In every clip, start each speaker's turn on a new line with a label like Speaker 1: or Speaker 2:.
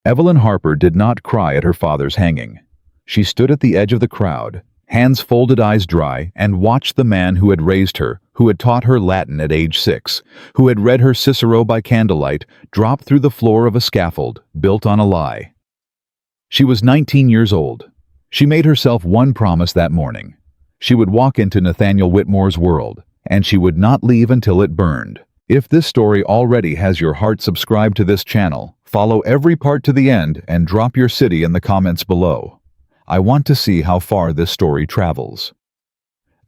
Speaker 1: Evelyn Harper did not cry at her father's hanging. She stood at the edge of the crowd, hands folded, eyes dry, and watched the man who had raised her, who had taught her Latin at age 6, who had read her Cicero by candlelight, drop through the floor of a scaffold built on a lie. She was 19 years old. She made herself one promise that morning. She would walk into Nathaniel Whitmore's world, and she would not leave until it burned. If this story already has your heart, subscribe to this channel, follow every part to the end, and drop your city in the comments below. I want to see how far this story travels.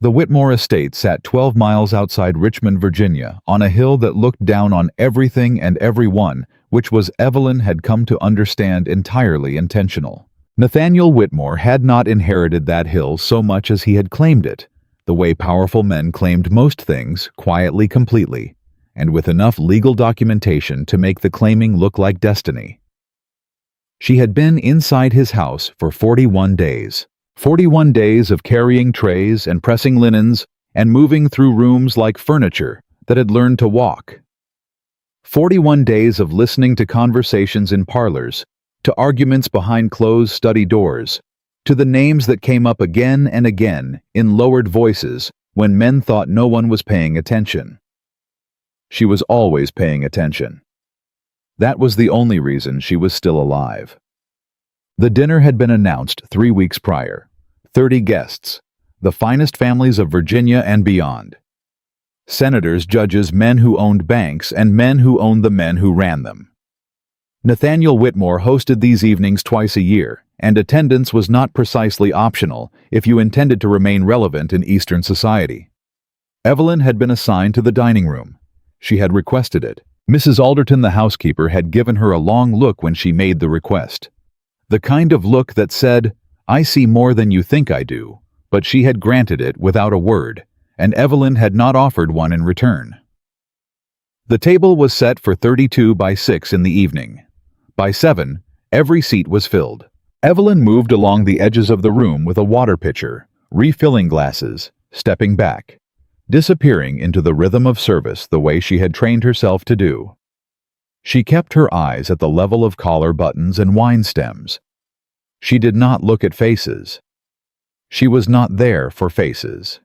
Speaker 1: The Whitmore estate sat 12 miles outside Richmond, Virginia, on a hill that looked down on everything and everyone, which was, Evelyn had come to understand, entirely intentional. Nathaniel Whitmore had not inherited that hill so much as he had claimed it, the way powerful men claimed most things, quietly, completely, and with enough legal documentation to make the claiming look like destiny. She had been inside his house for 41 days. 41 days of carrying trays and pressing linens and moving through rooms like furniture that had learned to walk. 41 days of listening to conversations in parlors, to arguments behind closed study doors, to the names that came up again and again in lowered voices when men thought no one was paying attention. She was always paying attention. That was the only reason she was still alive. The dinner had been announced 3 weeks prior. 30 guests, the finest families of Virginia and beyond. Senators, judges, men who owned banks, and men who owned the men who ran them. Nathaniel Whitmore hosted these evenings twice a year, and attendance was not precisely optional if you intended to remain relevant in Eastern society. Evelyn had been assigned to the dining room. She had requested it. Mrs. Alderton, the housekeeper, had given her a long look when she made the request. The kind of look that said, "I see more than you think I do," but she had granted it without a word, and Evelyn had not offered one in return. The table was set for 32 by 6 in the evening. By 7, every seat was filled. Evelyn moved along the edges of the room with a water pitcher, refilling glasses, stepping back, disappearing into the rhythm of service the way she had trained herself to do. She kept her eyes at the level of collar buttons and wine stems. She did not look at faces. She was not there for faces.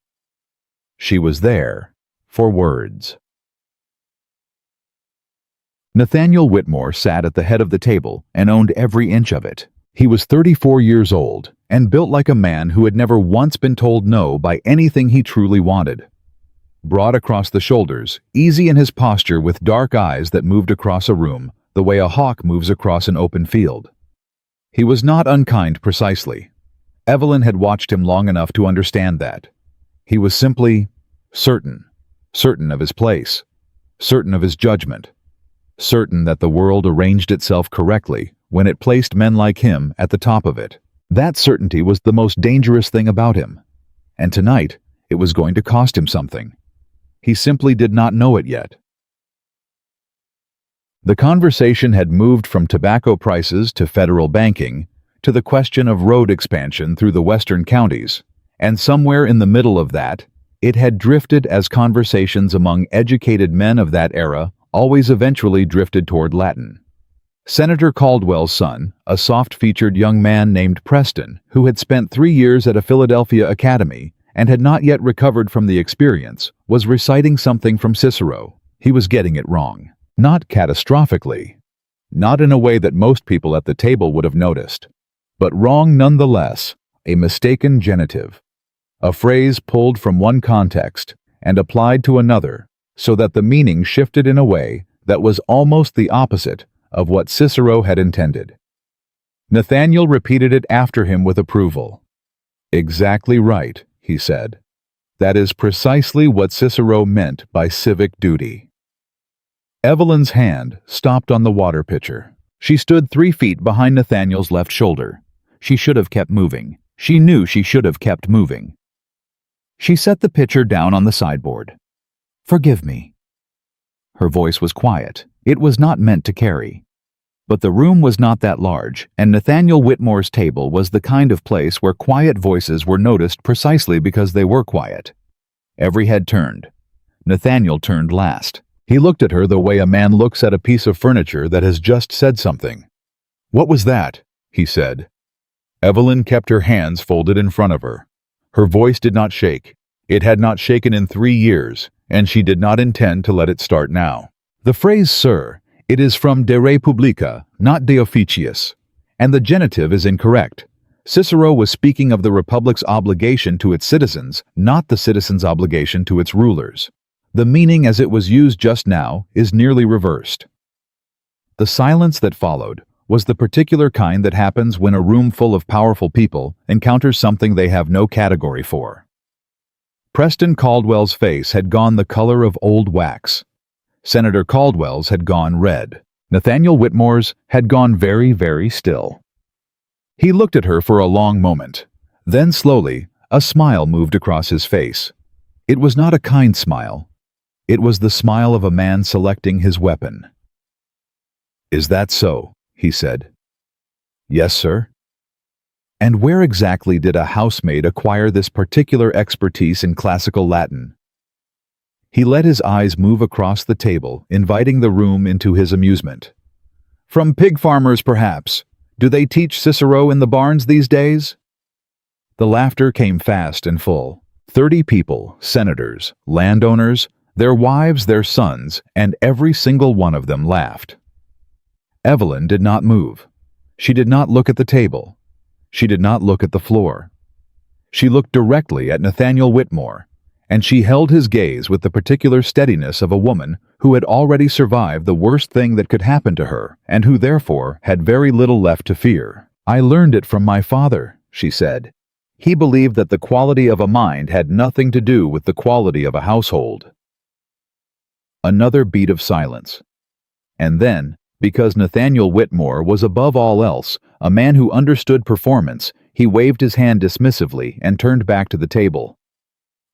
Speaker 1: She was there for words. Nathaniel Whitmore sat at the head of the table and owned every inch of it. He was 34 years old and built like a man who had never once been told no by anything he truly wanted. Broad across the shoulders, easy in his posture, with dark eyes that moved across a room the way a hawk moves across an open field. He was not unkind precisely. Evelyn had watched him long enough to understand that. He was simply certain of his place, certain of his judgment, certain that the world arranged itself correctly when it placed men like him at the top of it. That certainty was the most dangerous thing about him, and tonight it was going to cost him something. He simply did not know it yet. The conversation had moved from tobacco prices to federal banking to the question of road expansion through the western counties, and somewhere in the middle of that, it had drifted as conversations among educated men of that era always eventually drifted toward Latin. Senator Caldwell's son, a soft-featured young man named Preston, who had spent 3 years at a Philadelphia academy and had not yet recovered from the experience, was reciting something from Cicero. He was getting it wrong. Not catastrophically. Not in a way that most people at the table would have noticed. But wrong nonetheless, a mistaken genitive. A phrase pulled from one context and applied to another, so that the meaning shifted in a way that was almost the opposite of what Cicero had intended. Nathaniel repeated it after him with approval. "Exactly right," he said. "That is precisely what Cicero meant by civic duty." Evelyn's hand stopped on the water pitcher. She stood 3 feet behind Nathaniel's left shoulder. She should have kept moving. She knew she should have kept moving. She set the pitcher down on the sideboard. "Forgive me." Her voice was quiet. It was not meant to carry. But the room was not that large, and Nathaniel Whitmore's table was the kind of place where quiet voices were noticed precisely because they were quiet. Every head turned. Nathaniel turned last. He looked at her the way a man looks at a piece of furniture that has just said something. "What was that?" he said. Evelyn kept her hands folded in front of her. Her voice did not shake. It had not shaken in 3 years, and she did not intend to let it start now. "The phrase, sir, it is from de Republica, not de officiis, and the genitive is incorrect. Cicero was speaking of the Republic's obligation to its citizens, not the citizens' obligation to its rulers. The meaning as it was used just now is nearly reversed." The silence that followed was the particular kind that happens when a room full of powerful people encounters something they have no category for. Preston Caldwell's face had gone the color of old wax. Senator Caldwell's had gone red. Nathaniel Whitmore's had gone very, very still. He looked at her for a long moment. Then slowly, a smile moved across his face. It was not a kind smile. It was the smile of a man selecting his weapon. "Is that so?" he said. "Yes, sir." "And where exactly did a housemaid acquire this particular expertise in classical Latin?" He let his eyes move across the table, inviting the room into his amusement. "From pig farmers, perhaps. Do they teach Cicero in the barns these days?" The laughter came fast and full. 30 people, senators, landowners, their wives, their sons, and every single one of them laughed. Evelyn did not move. She did not look at the table. She did not look at the floor. She looked directly at Nathaniel Whitmore, and she held his gaze with the particular steadiness of a woman who had already survived the worst thing that could happen to her, and who therefore had very little left to fear. "I learned it from my father," she said. "He believed that the quality of a mind had nothing to do with the quality of a household." Another beat of silence. And then, because Nathaniel Whitmore was above all else a man who understood performance, he waved his hand dismissively and turned back to the table.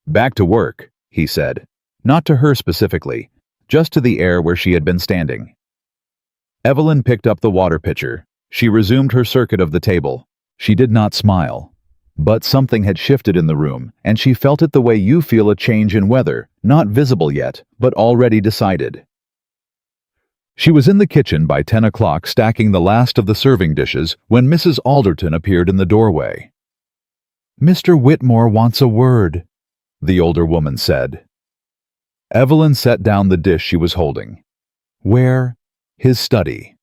Speaker 1: "Back to work," he said. Not to her specifically, just to the air where she had been standing. Evelyn picked up the water pitcher. She resumed her circuit of the table. She did not smile. But something had shifted in the room, and she felt it the way you feel a change in weather, not visible yet, but already decided. She was in the kitchen by 10 o'clock stacking the last of the serving dishes when Mrs. Alderton appeared in the doorway. "Mr. Whitmore wants a word," the older woman said. Evelyn set down the dish she was holding. "Where?" "His study."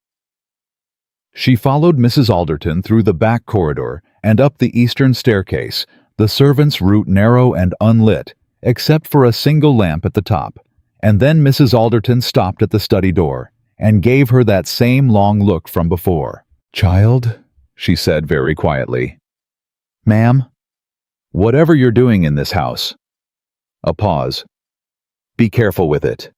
Speaker 1: She followed Mrs. Alderton through the back corridor and up the eastern staircase, the servants' route narrow and unlit, except for a single lamp at the top, and then Mrs. Alderton stopped at the study door and gave her that same long look from before. "Child," she said very quietly. "Ma'am?" "Whatever you're doing in this house." A pause. "Be careful with it."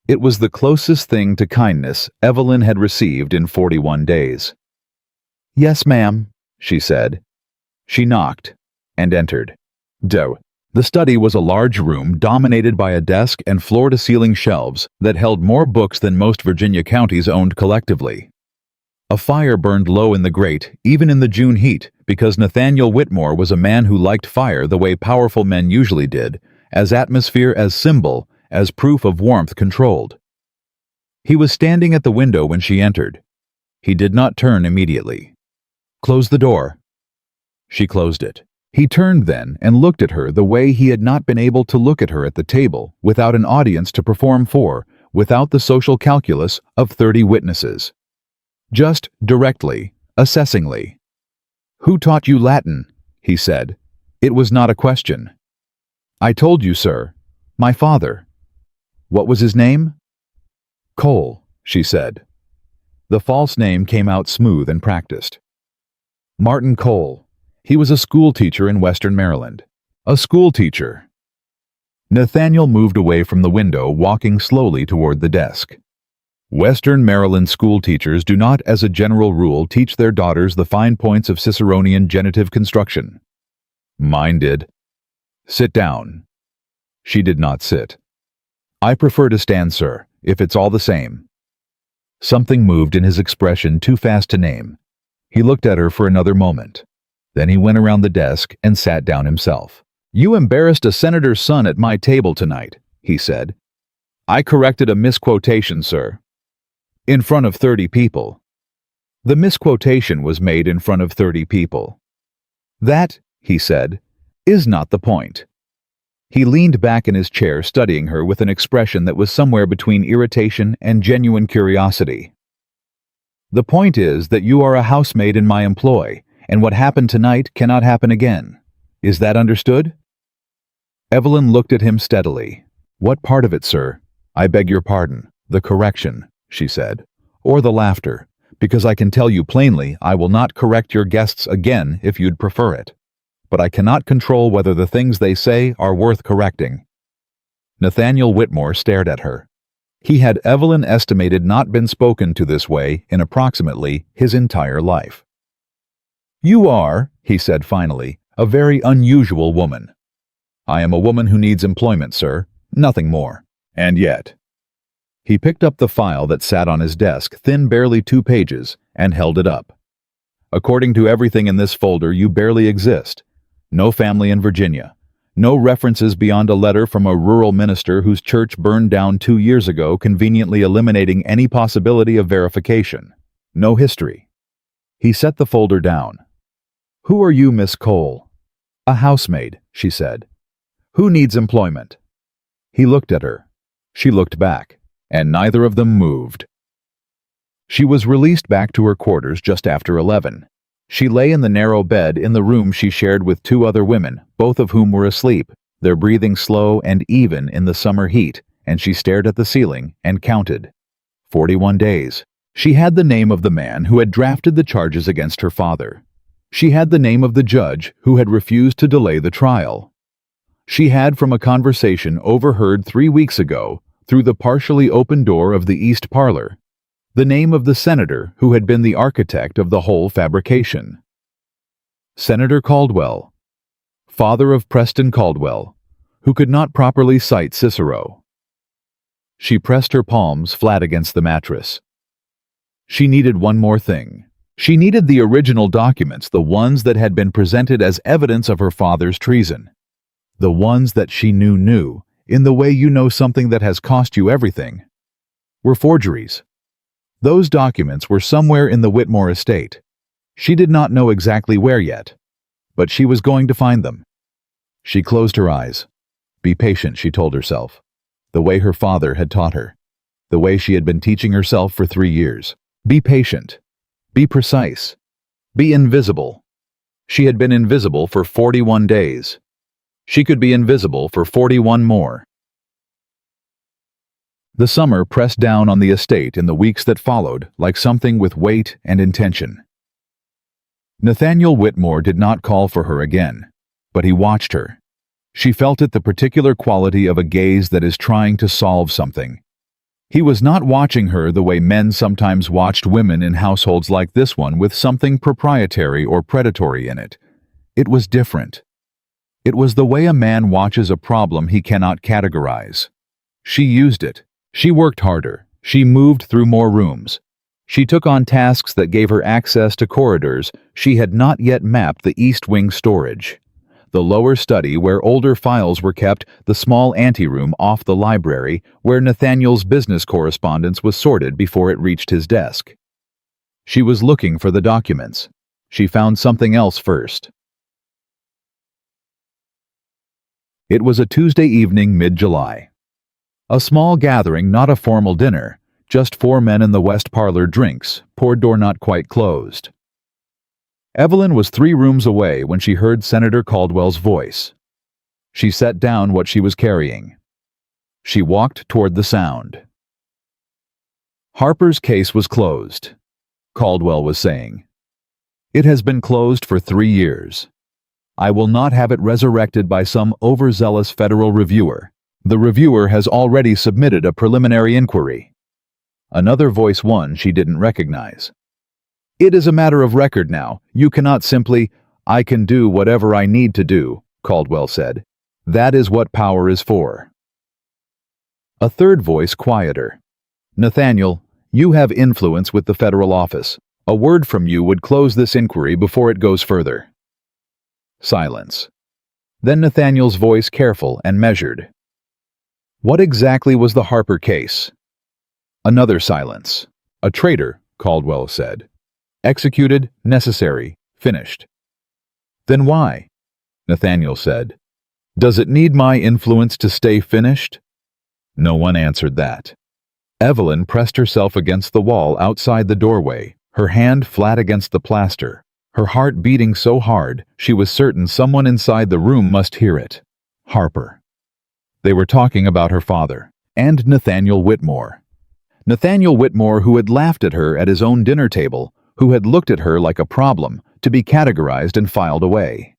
Speaker 1: It was the closest thing to kindness Evelyn had received in 41 days. "Yes, ma'am," she said. She knocked and entered. The study was a large room dominated by a desk and floor-to-ceiling shelves that held more books than most Virginia counties owned collectively. A fire burned low in the grate, even in the June heat, because Nathaniel Whitmore was a man who liked fire the way powerful men usually did, as atmosphere, as symbol, as proof of warmth controlled. He was standing at the window when she entered. He did not turn immediately. "Close the door." She closed it. He turned then and looked at her the way he had not been able to look at her at the table, without an audience to perform for, without the social calculus of 30 witnesses. Just directly, assessingly. "Who taught you Latin?" he said. It was not a question. "I told you, sir. My father." "What was his name?" "Cole," she said. The false name came out smooth and practiced. "Martin Cole. He was a school teacher in Western Maryland." "A school teacher." Nathaniel moved away from the window, walking slowly toward the desk. Western Maryland school teachers do not, as a general rule, teach their daughters the fine points of Ciceronian genitive construction. Mine did. "Sit down." She did not sit. "I prefer to stand, sir, if it's all the same." Something moved in his expression too fast to name. He looked at her for another moment. Then he went around the desk and sat down himself. "You embarrassed a senator's son at my table tonight," he said. "I corrected a misquotation, sir. In front of 30 people." The misquotation was made in front of 30 people. That, he said, is not the point. He leaned back in his chair, studying her with an expression that was somewhere between irritation and genuine curiosity. The point is that you are a housemaid in my employ, and what happened tonight cannot happen again. Is that understood? Evelyn looked at him steadily. What part of it, sir? I beg your pardon. The correction, she said. Or the laughter, because I can tell you plainly I will not correct your guests again if you'd prefer it. But I cannot control whether the things they say are worth correcting. Nathaniel Whitmore stared at her. He had, Evelyn estimated, not been spoken to this way in approximately his entire life. You are, he said finally, a very unusual woman. I am a woman who needs employment, sir, nothing more. And yet. He picked up the file that sat on his desk, thin, barely 2 pages, and held it up. According to everything in this folder, you barely exist. No family in Virginia. No references beyond a letter from a rural minister whose church burned down 2 years ago, conveniently eliminating any possibility of verification. No history. He set the folder down. Who are you, Miss Cole? A housemaid, she said. Who needs employment? He looked at her. She looked back, and neither of them moved. She was released back to her quarters just after 11. She lay in the narrow bed in the room she shared with 2 other women, both of whom were asleep, their breathing slow and even in the summer heat, and she stared at the ceiling and counted. 41 days. She had the name of the man who had drafted the charges against her father. She had the name of the judge who had refused to delay the trial. She had, from a conversation overheard 3 weeks ago, through the partially open door of the east parlor, the name of the senator who had been the architect of the whole fabrication. Senator Caldwell, father of Preston Caldwell, who could not properly cite Cicero. She pressed her palms flat against the mattress. She needed one more thing. She needed the original documents, the ones that had been presented as evidence of her father's treason. The ones that she knew, in the way you know something that has cost you everything, were forgeries. Those documents were somewhere in the Whitmore estate. She did not know exactly where yet, but she was going to find them. She closed her eyes. Be patient, she told herself, the way her father had taught her, the way she had been teaching herself for 3 years. Be patient. Be precise. Be invisible. She had been invisible for 41 days. She could be invisible for 41 more. The summer pressed down on the estate in the weeks that followed like something with weight and intention. Nathaniel Whitmore did not call for her again, but he watched her. She felt it, the particular quality of a gaze that is trying to solve something. He was not watching her the way men sometimes watched women in households like this one, with something proprietary or predatory in it. It was different. It was the way a man watches a problem he cannot categorize. She used it. She worked harder. She moved through more rooms. She took on tasks that gave her access to corridors she had not yet mapped: the East Wing storage, the lower study where older files were kept, the small anteroom off the library where Nathaniel's business correspondence was sorted before it reached his desk. She was looking for the documents. She found something else first. It was a Tuesday evening, mid-July. A small gathering, not a formal dinner, just 4 men in the west parlor, drinks, port door not quite closed. Evelyn was 3 rooms away when she heard Senator Caldwell's voice. She set down what she was carrying. She walked toward the sound. Harper's case was closed, Caldwell was saying. It has been closed for 3 years. I will not have it resurrected by some overzealous federal reviewer. The reviewer has already submitted a preliminary inquiry. Another voice, one she didn't recognize. It is a matter of record now. You cannot simply, I can do whatever I need to do, Caldwell said. That is what power is for. A third voice, quieter. Nathaniel, you have influence with the federal office. A word from you would close this inquiry before it goes further. Silence. Then Nathaniel's voice, careful and measured. What exactly was the Harper case? Another silence. A traitor, Caldwell said. Executed, necessary, finished. Then why? Nathaniel said. Does it need my influence to stay finished? No one answered that. Evelyn pressed herself against the wall outside the doorway, her hand flat against the plaster, her heart beating so hard she was certain someone inside the room must hear it. Harper. They were talking about her father, and Nathaniel Whitmore. Nathaniel Whitmore, who had laughed at her at his own dinner table, who had looked at her like a problem, to be categorized and filed away.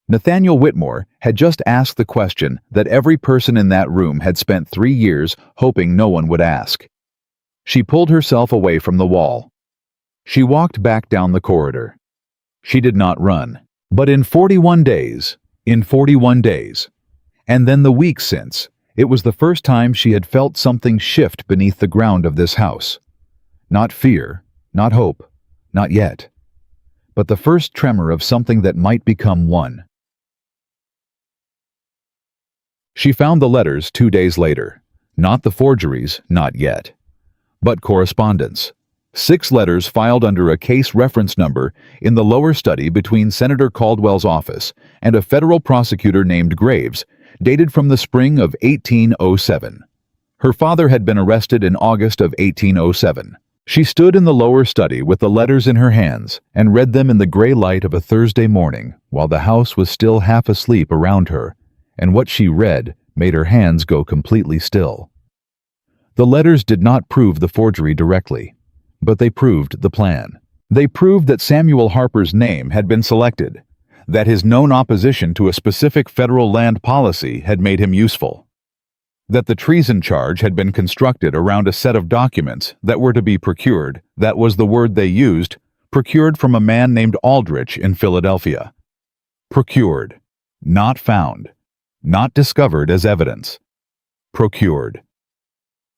Speaker 1: Nathaniel Whitmore had just asked the question that every person in that room had spent 3 years hoping no one would ask. She pulled herself away from the wall. She walked back down the corridor. She did not run, but in 41 days, and then the week since, it was the first time she had felt something shift beneath the ground of this house. Not fear, not hope, not yet, but the first tremor of something that might become one. She found the letters 2 days later. Not the forgeries, not yet, but correspondence. 6 letters filed under a case reference number in the lower study between Senator Caldwell's office and a federal prosecutor named Graves, dated from the spring of 1807. Her father had been arrested in August of 1807. She stood in the lower study with the letters in her hands and read them in the gray light of a Thursday morning while the house was still half asleep around her, and what she read made her hands go completely still. The letters did not prove the forgery directly, but they proved the plan. They proved that Samuel Harper's name had been selected, that his known opposition to a specific federal land policy had made him useful, that the treason charge had been constructed around a set of documents that were to be procured, that was the word they used, procured from a man named Aldrich in Philadelphia. Procured, not found, not discovered as evidence. Procured.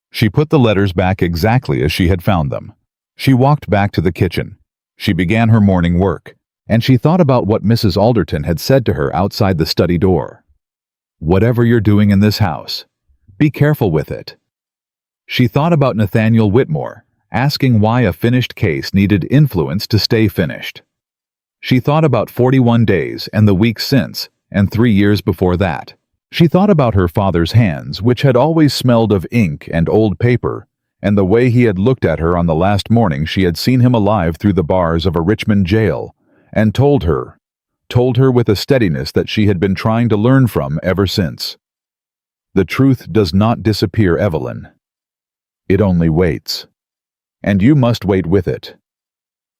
Speaker 1: She put the letters back exactly as she had found them. She walked back to the kitchen. She began her morning work, and she thought about what Mrs. Alderton had said to her outside the study door. Whatever you're doing in this house, be careful with it. She thought about Nathaniel Whitmore, asking why a finished case needed influence to stay finished. She thought about 41 days and the week since, and 3 years before that. She thought about her father's hands, which had always smelled of ink and old paper, and the way he had looked at her on the last morning she had seen him alive through the bars of a Richmond jail, and told her with a steadiness that she had been trying to learn from ever since. The truth does not disappear, Evelyn. It only waits. And you must wait with it.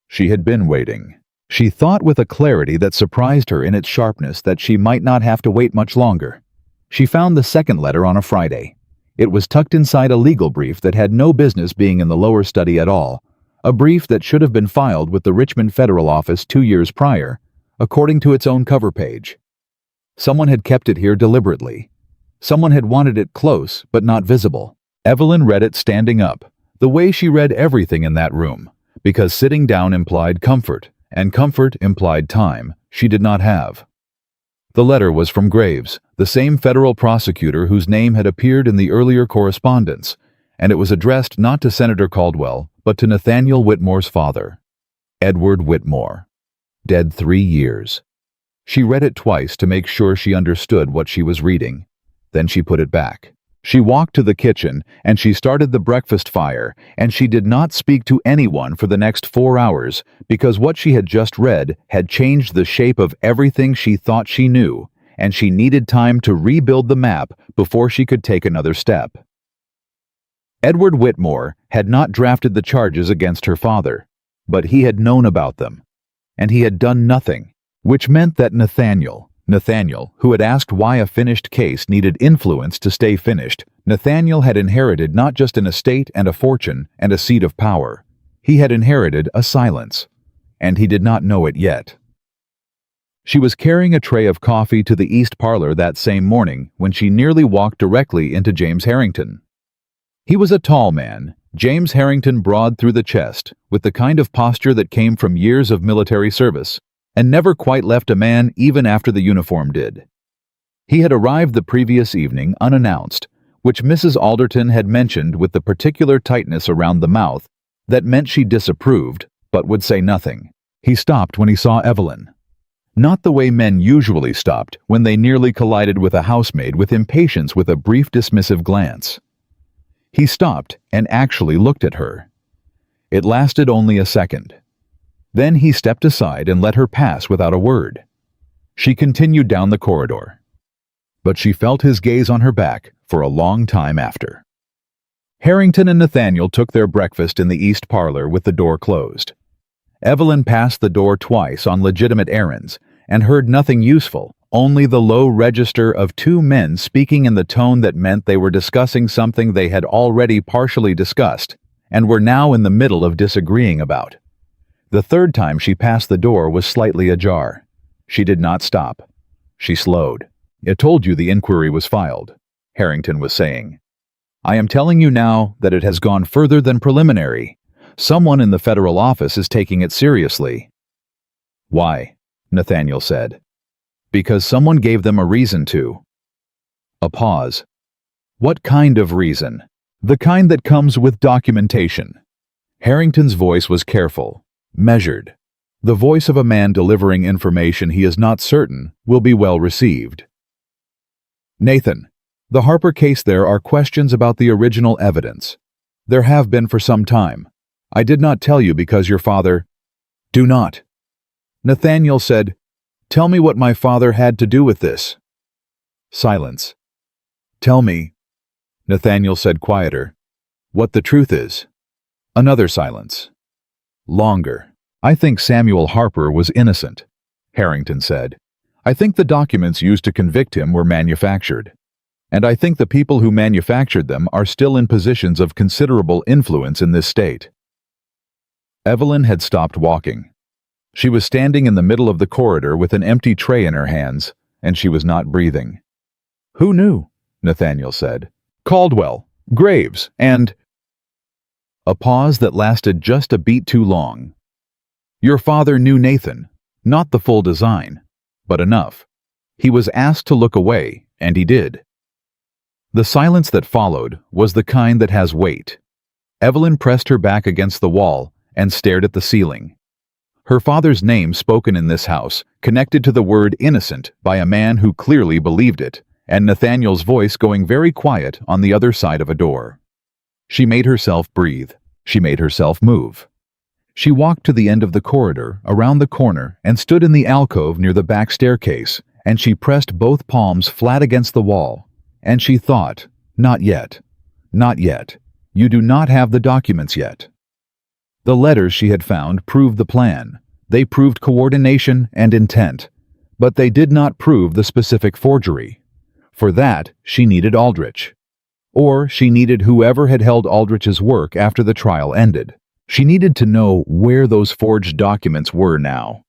Speaker 1: She had been waiting. She thought with a clarity that surprised her in its sharpness that she might not have to wait much longer. She found the second letter on a Friday. It was tucked inside a legal brief that had no business being in the lower study at all, a brief that should have been filed with the Richmond Federal Office 2 years prior, according to its own cover page. Someone had kept it here deliberately. Someone had wanted it close but not visible. Evelyn read it standing up, the way she read everything in that room, because sitting down implied comfort, and comfort implied time she did not have. The letter was from Graves, the same federal prosecutor whose name had appeared in the earlier correspondence, and it was addressed not to Senator Caldwell, but to Nathaniel Whitmore's father, Edward Whitmore, dead 3 years. She read it twice to make sure she understood what she was reading. Then she put it back. She walked to the kitchen, and she started the breakfast fire, and she did not speak to anyone for the next 4 hours, because what she had just read had changed the shape of everything she thought she knew, and she needed time to rebuild the map before she could take another step. Edward Whitmore had not drafted the charges against her father, but he had known about them, and he had done nothing, which meant that Nathaniel, who had asked why a finished case needed influence to stay finished, Nathaniel had inherited not just an estate and a fortune and a seat of power. He had inherited a silence, and he did not know it yet. She was carrying a tray of coffee to the east parlor that same morning when she nearly walked directly into James Harrington. He was a tall man, James Harrington, broad through the chest, with the kind of posture that came from years of military service, and never quite left a man even after the uniform did. He had arrived the previous evening unannounced, which Mrs. Alderton had mentioned with the particular tightness around the mouth that meant she disapproved, but would say nothing. He stopped when he saw Evelyn. Not the way men usually stopped when they nearly collided with a housemaid with impatience with a brief dismissive glance. He stopped and actually looked at her. It lasted only a second. Then he stepped aside and let her pass without a word. She continued down the corridor. But she felt his gaze on her back for a long time after. Harrington and Nathaniel took their breakfast in the east parlor with the door closed. Evelyn passed the door twice on legitimate errands and heard nothing useful, only the low register of two men speaking in the tone that meant they were discussing something they had already partially discussed and were now in the middle of disagreeing about. The third time she passed the door was slightly ajar. She did not stop. She slowed. "It told you the inquiry was filed," Harrington was saying. "I am telling you now that it has gone further than preliminary. Someone in the federal office is taking it seriously." "Why?" Nathaniel said. "Because someone gave them a reason to." A pause. "What kind of reason?" "The kind that comes with documentation." Harrington's voice was careful, measured. The voice of a man delivering information he is not certain will be well received. "Nathan, the Harper case, there are questions about the original evidence. There have been for some time. I did not tell you because your father—" "Do not." Nathaniel said, "Tell me what my father had to do with this." Silence. "Tell me," Nathaniel said quieter, "what the truth is." Another silence. Longer. "I think Samuel Harper was innocent," Harrington said. "I think the documents used to convict him were manufactured. And I think the people who manufactured them are still in positions of considerable influence in this state." Evelyn had stopped walking. She was standing in the middle of the corridor with an empty tray in her hands, and she was not breathing. "Who knew?" Nathaniel said. "Caldwell, Graves, and—" A pause that lasted just a beat too long. "Your father knew Nathan, not the full design, but enough. He was asked to look away, and he did." The silence that followed was the kind that has weight. Evelyn pressed her back against the wall and stared at the ceiling. Her father's name spoken in this house, connected to the word innocent by a man who clearly believed it, and Nathaniel's voice going very quiet on the other side of a door. She made herself breathe. She made herself move. She walked to the end of the corridor, around the corner, and stood in the alcove near the back staircase, and she pressed both palms flat against the wall. And she thought, "Not yet. Not yet. You do not have the documents yet." The letters she had found proved the plan. They proved coordination and intent. But they did not prove the specific forgery. For that, she needed Aldrich. Or she needed whoever had held Aldrich's work after the trial ended. She needed to know where those forged documents were now.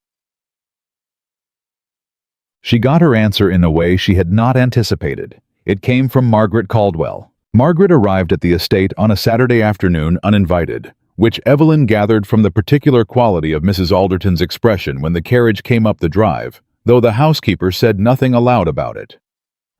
Speaker 1: She got her answer in a way she had not anticipated. It came from Margaret Caldwell. Margaret arrived at the estate on a Saturday afternoon uninvited, which Evelyn gathered from the particular quality of Mrs. Alderton's expression when the carriage came up the drive, though the housekeeper said nothing aloud about it.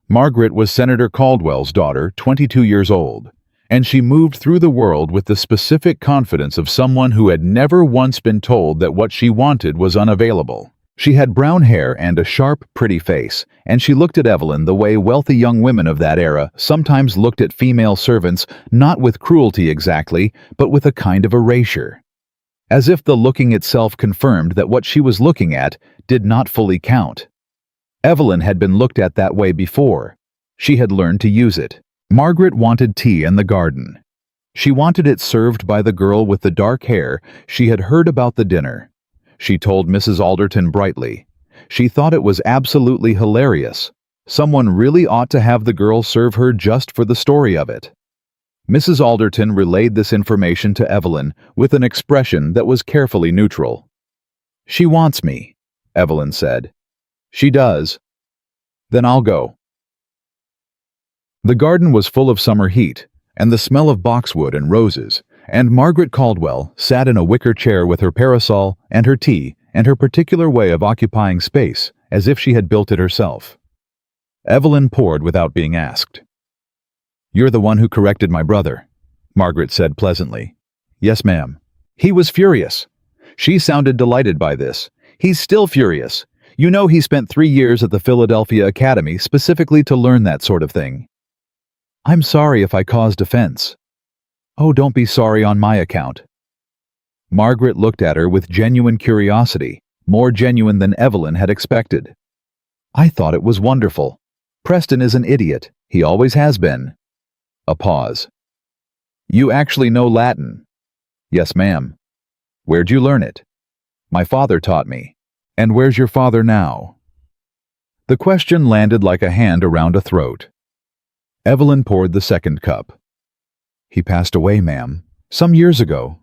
Speaker 1: Margaret was Senator Caldwell's daughter, 22 years old, and she moved through the world with the specific confidence of someone who had never once been told that what she wanted was unavailable. She had brown hair and a sharp, pretty face, and she looked at Evelyn the way wealthy young women of that era sometimes looked at female servants, not with cruelty exactly, but with a kind of erasure. As if the looking itself confirmed that what she was looking at did not fully count. Evelyn had been looked at that way before. She had learned to use it. Margaret wanted tea in the garden. She wanted it served by the girl with the dark hair. She had heard about the dinner. She told Mrs. Alderton brightly. She thought it was absolutely hilarious. Someone really ought to have the girl serve her just for the story of it. Mrs. Alderton relayed this information to Evelyn with an expression that was carefully neutral. "She wants me," Evelyn said. "She does. Then I'll go." The garden was full of summer heat, and the smell of boxwood and roses, and Margaret Caldwell sat in a wicker chair with her parasol and her tea and her particular way of occupying space, as if she had built it herself. Evelyn poured without being asked. "You're the one who corrected my brother," Margaret said pleasantly. "Yes, ma'am." "He was furious." She sounded delighted by this. He's still furious. You know he spent 3 years at the Philadelphia Academy specifically to learn that sort of thing. I'm sorry if I caused offense. Oh, don't be sorry on my account. Margaret looked at her with genuine curiosity, more genuine than Evelyn had expected. I thought it was wonderful. Preston is an idiot. He always has been. A pause. You actually know Latin? Yes, ma'am. Where'd you learn it? My father taught me. And where's your father now? The question landed like a hand around a throat. Evelyn poured the second cup. He passed away, ma'am, some years ago.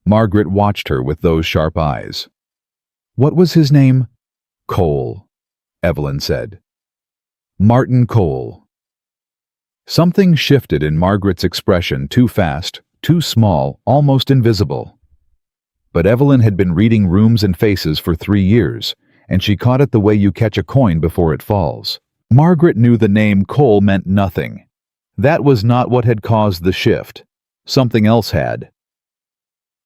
Speaker 1: Margaret watched her with those sharp eyes. What was his name? Cole, Evelyn said. Martin Cole. Something shifted in Margaret's expression, too fast, too small, almost invisible. But Evelyn had been reading rooms and faces for 3 years, and she caught it the way you catch a coin before it falls. Margaret knew the name Cole meant nothing. That was not what had caused the shift. Something else had.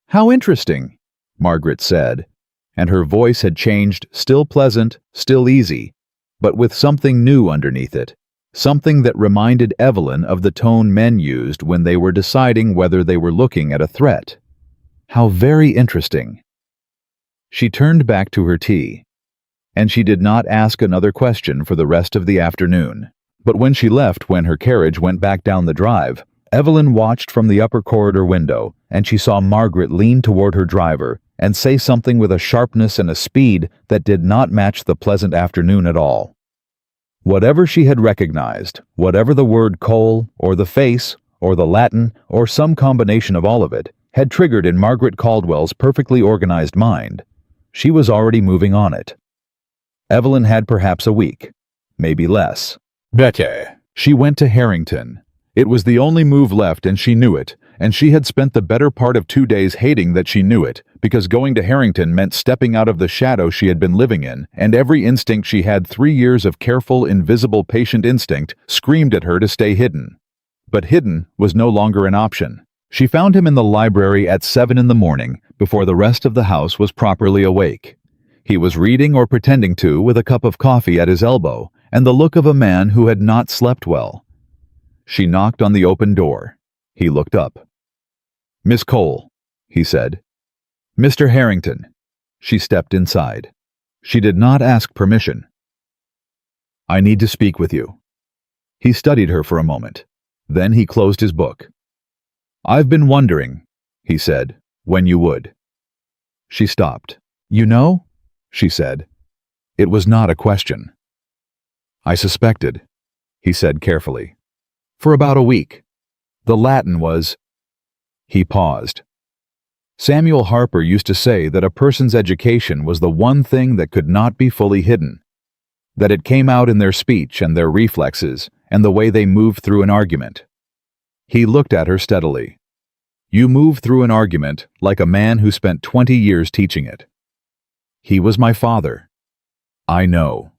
Speaker 1: How interesting, Margaret said, and her voice had changed, still pleasant, still easy, but with something new underneath it, something that reminded Evelyn of the tone men used when they were deciding whether they were looking at a threat. How very interesting. She turned back to her tea, and she did not ask another question for the rest of the afternoon. But when she left, when her carriage went back down the drive, Evelyn watched from the upper corridor window, and she saw Margaret lean toward her driver and say something with a sharpness and a speed that did not match the pleasant afternoon at all. Whatever she had recognized, whatever the word Cole, or the face, or the Latin, or some combination of all of it, had triggered in Margaret Caldwell's perfectly organized mind, she was already moving on it. Evelyn had perhaps a week, maybe less. Better. She went to Harrington. It was the only move left, and she knew it, and she had spent the better part of 2 days hating that she knew it, because going to Harrington meant stepping out of the shadow she had been living in, and every instinct she had 3 years of careful, invisible, patient instinct screamed at her to stay hidden. But hidden was no longer an option. She found him in the library at 7 in the morning, before the rest of the house was properly awake. He was reading or pretending to, with a cup of coffee at his elbow, and the look of a man who had not slept well. She knocked on the open door. He looked up. Miss Cole, he said. Mr. Harrington. She stepped inside. She did not ask permission. I need to speak with you. He studied her for a moment. Then he closed his book. I've been wondering, he said, when you would. She stopped. You know? She said. It was not a question. I suspected, he said carefully. For about a week. The Latin was... He paused. Samuel Harper used to say that a person's education was the one thing that could not be fully hidden, that it came out in their speech and their reflexes and the way they moved through an argument. He looked at her steadily. You move through an argument like a man who spent 20 years teaching it. He was my father. I know.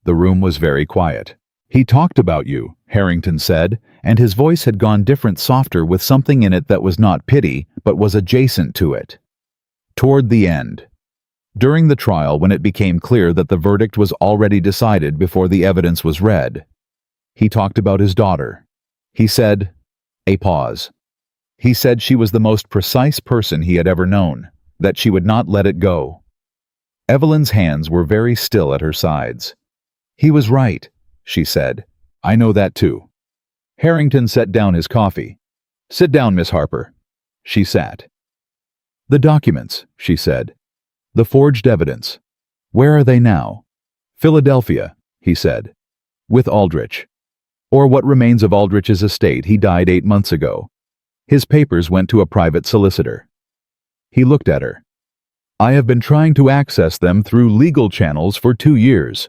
Speaker 1: The room was very quiet. He talked about you, Harrington said, and his voice had gone different, softer, with something in it that was not pity, but was adjacent to it. Toward the end. During the trial, when it became clear that the verdict was already decided before the evidence was read. He talked about his daughter. He said, a pause. He said she was the most precise person he had ever known, that she would not let it go. Evelyn's hands were very still at her sides. He was right, she said. I know that too. Harrington set down his coffee. Sit down, Miss Harper. She sat. The documents, she said. The forged evidence. Where are they now? Philadelphia, he said. With Aldrich. Or what remains of Aldrich's estate. He died 8 months ago. His papers went to a private solicitor. He looked at her. I have been trying to access them through legal channels for 2 years.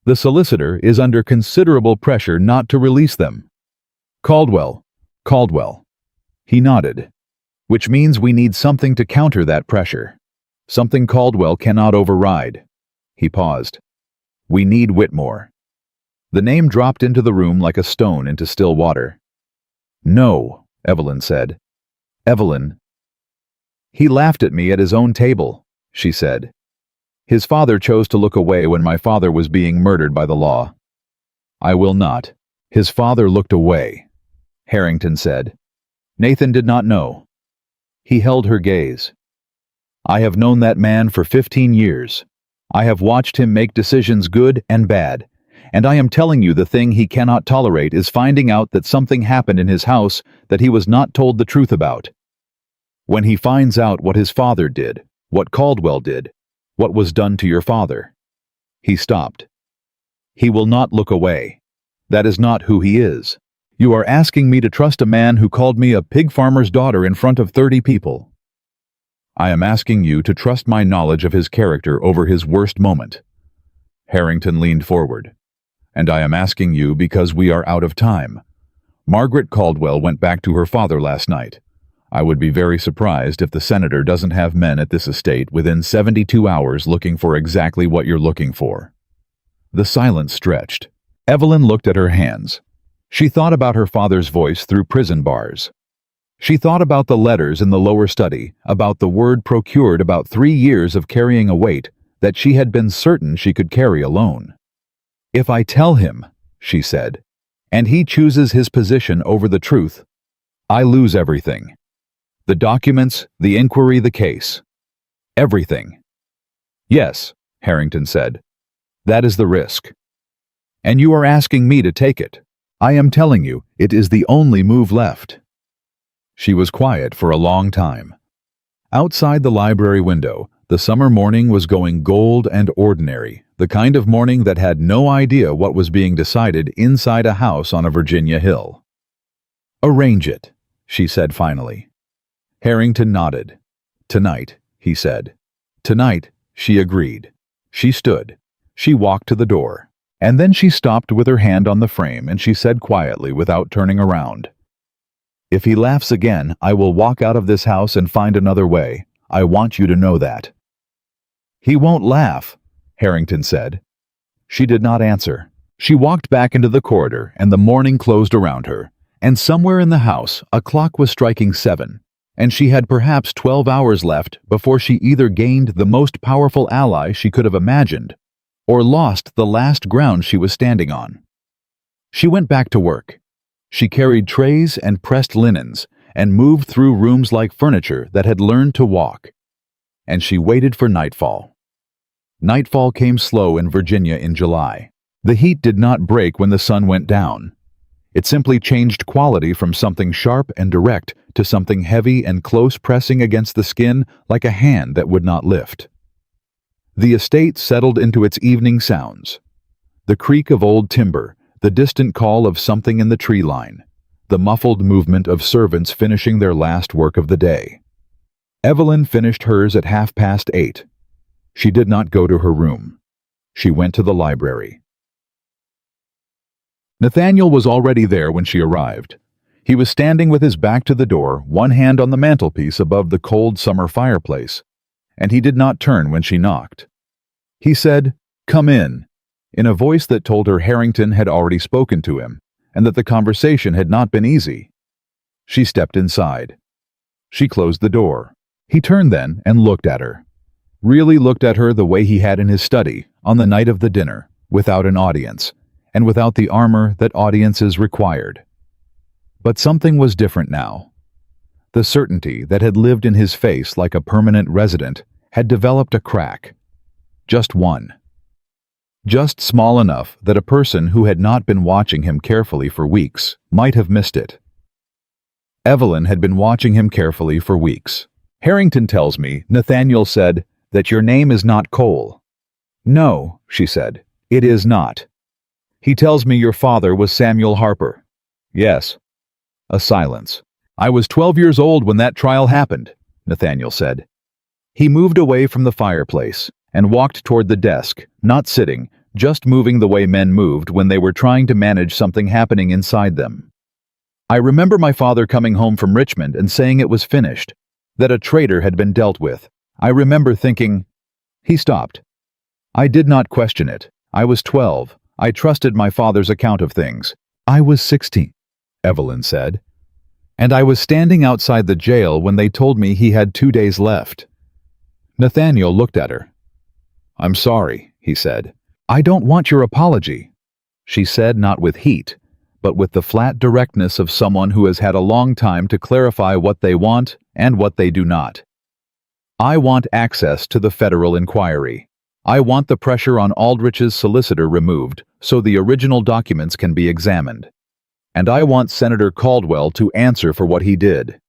Speaker 1: The solicitor is under considerable pressure not to release them. Caldwell. He nodded. Which means we need something to counter that pressure. Something Caldwell cannot override. He paused. We need Whitmore. The name dropped into the room like a stone into still water. No, Evelyn said. Evelyn. He laughed at me at his own table, she said. His father chose to look away when my father was being murdered by the law. I will not. His father looked away, Harrington said. Nathan did not know. He held her gaze. I have known that man for 15 years. I have watched him make decisions good and bad, and I am telling you the thing he cannot tolerate is finding out that something happened in his house that he was not told the truth about. When he finds out what his father did, what Caldwell did, what was done to your father. He stopped. He will not look away. That is not who he is. You are asking me to trust a man who called me a pig farmer's daughter in front of 30 people. I am asking you to trust my knowledge of his character over his worst moment. Harrington leaned forward. And I am asking you because we are out of time. Margaret Caldwell went back to her father last night. I would be very surprised if the senator doesn't have men at this estate within 72 hours looking for exactly what you're looking for. The silence stretched. Evelyn looked at her hands. She thought about her father's voice through prison bars. She thought about the letters in the lower study, about the word procured about 3 years of carrying a weight that she had been certain she could carry alone. If I tell him, she said, and he chooses his position over the truth, I lose everything. The documents, the inquiry, the case. Everything. Yes, Harrington said. That is the risk. And you are asking me to take it. I am telling you, it is the only move left. She was quiet for a long time. Outside the library window, the summer morning was going gold and ordinary, the kind of morning that had no idea what was being decided inside a house on a Virginia hill. Arrange it, she said finally. Harrington nodded. Tonight, he said. Tonight, she agreed. She stood. She walked to the door. And then she stopped with her hand on the frame and she said quietly without turning around. If he laughs again, I will walk out of this house and find another way. I want you to know that. He won't laugh, Harrington said. She did not answer. She walked back into the corridor and the morning closed around her, and somewhere in the house a clock was striking 7, and she had perhaps 12 hours left before she either gained the most powerful ally she could have imagined, or lost the last ground she was standing on. She went back to work. She carried trays and pressed linens and moved through rooms like furniture that had learned to walk. And she waited for nightfall. Nightfall came slow in Virginia in July. The heat did not break when the sun went down. It simply changed quality from something sharp and direct to something heavy and close pressing against the skin like a hand that would not lift. The estate settled into its evening sounds. The creak of old timber, the distant call of something in the tree line, the muffled movement of servants finishing their last work of the day. Evelyn finished hers at 8:30. She did not go to her room. She went to the library. Nathaniel was already there when she arrived. He was standing with his back to the door, one hand on the mantelpiece above the cold summer fireplace, and he did not turn when she knocked. He said, "Come in a voice that told her Harrington had already spoken to him, and that the conversation had not been easy. She stepped inside. She closed the door. He turned then and looked at her. Really looked at her the way he had in his study, on the night of the dinner, without an audience, and without the armor that audiences required. But something was different now. The certainty that had lived in his face like a permanent resident had developed a crack. Just one. Just small enough that a person who had not been watching him carefully for weeks might have missed it. Evelyn had been watching him carefully for weeks. "Harrington tells me," Nathaniel said, "that your name is not Cole." "No," she said, "it is not." "He tells me your father was Samuel Harper." "Yes." A silence. "I was 12 years old when that trial happened," Nathaniel said. He moved away from the fireplace and walked toward the desk, not sitting, just moving the way men moved when they were trying to manage something happening inside them. "I remember my father coming home from Richmond and saying it was finished, that a traitor had been dealt with. I remember thinking—" He stopped. "I did not question it. I was 12. I trusted my father's account of things." "I was 16, Evelyn said. And I was standing outside the jail when they told me he had 2 days left. Nathaniel looked at her. "I'm sorry," he said. "I don't want your apology," she said, not with heat, but with the flat directness of someone who has had a long time to clarify what they want and what they do not. "I want access to the federal inquiry. I want the pressure on Aldrich's solicitor removed so the original documents can be examined. And I want Senator Caldwell to answer for what he did."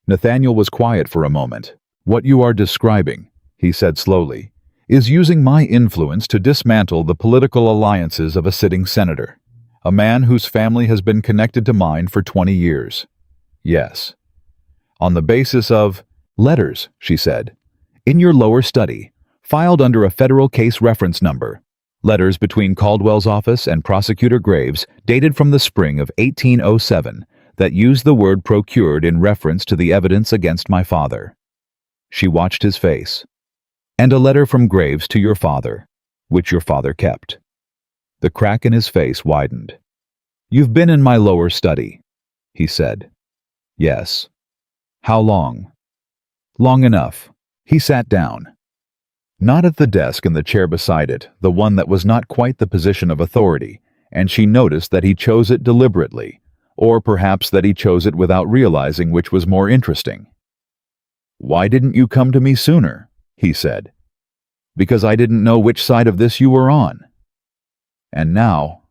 Speaker 1: Nathaniel was quiet for a moment. "What you are describing," he said slowly, "is using my influence to dismantle the political alliances of a sitting senator, a man whose family has been connected to mine for 20 years. Yes. On the basis of letters," she said, "in your lower study, filed under a federal case reference number. Letters between Caldwell's office and Prosecutor Graves dated from the spring of 1807 that use the word procured in reference to the evidence against my father." She watched his face. "And a letter from Graves to your father, which your father kept." The crack in his face widened. "You've been in my lower study," he said. "Yes." "How long?" "Long enough." He sat down. Not at the desk in the chair beside it, the one that was not quite the position of authority, and she noticed that he chose it deliberately, or perhaps that he chose it without realizing which was more interesting. "Why didn't you come to me sooner?" he said. "Because I didn't know which side of this you were on." "And now?"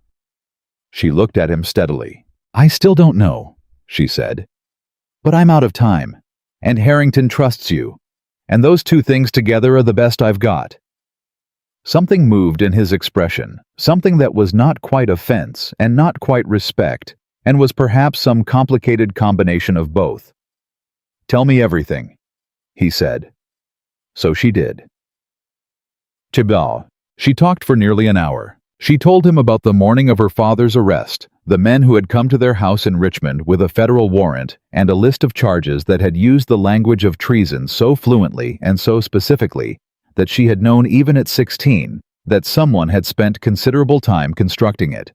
Speaker 1: She looked at him steadily. "I still don't know," she said. "But I'm out of time, and Harrington trusts you. And those two things together are the best I've got." Something moved in his expression, something that was not quite offense and not quite respect, and was perhaps some complicated combination of both. "Tell me everything," he said. So she did. Tibau. She talked for nearly an hour. She told him about the morning of her father's arrest, the men who had come to their house in Richmond with a federal warrant, and a list of charges that had used the language of treason so fluently and so specifically that she had known even at 16 that someone had spent considerable time constructing it.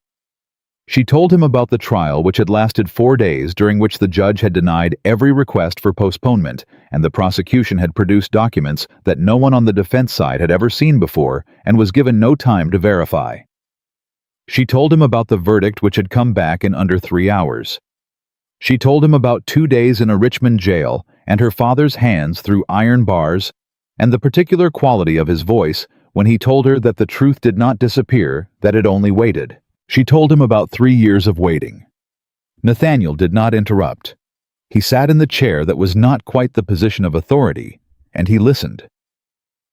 Speaker 1: She told him about the trial which had lasted 4 days, during which the judge had denied every request for postponement, and the prosecution had produced documents that no one on the defense side had ever seen before and was given no time to verify. She told him about the verdict which had come back in under 3 hours. She told him about 2 days in a Richmond jail and her father's hands through iron bars, and the particular quality of his voice when he told her that the truth did not disappear, that it only waited. She told him about 3 years of waiting. Nathaniel did not interrupt. He sat in the chair that was not quite the position of authority, and he listened.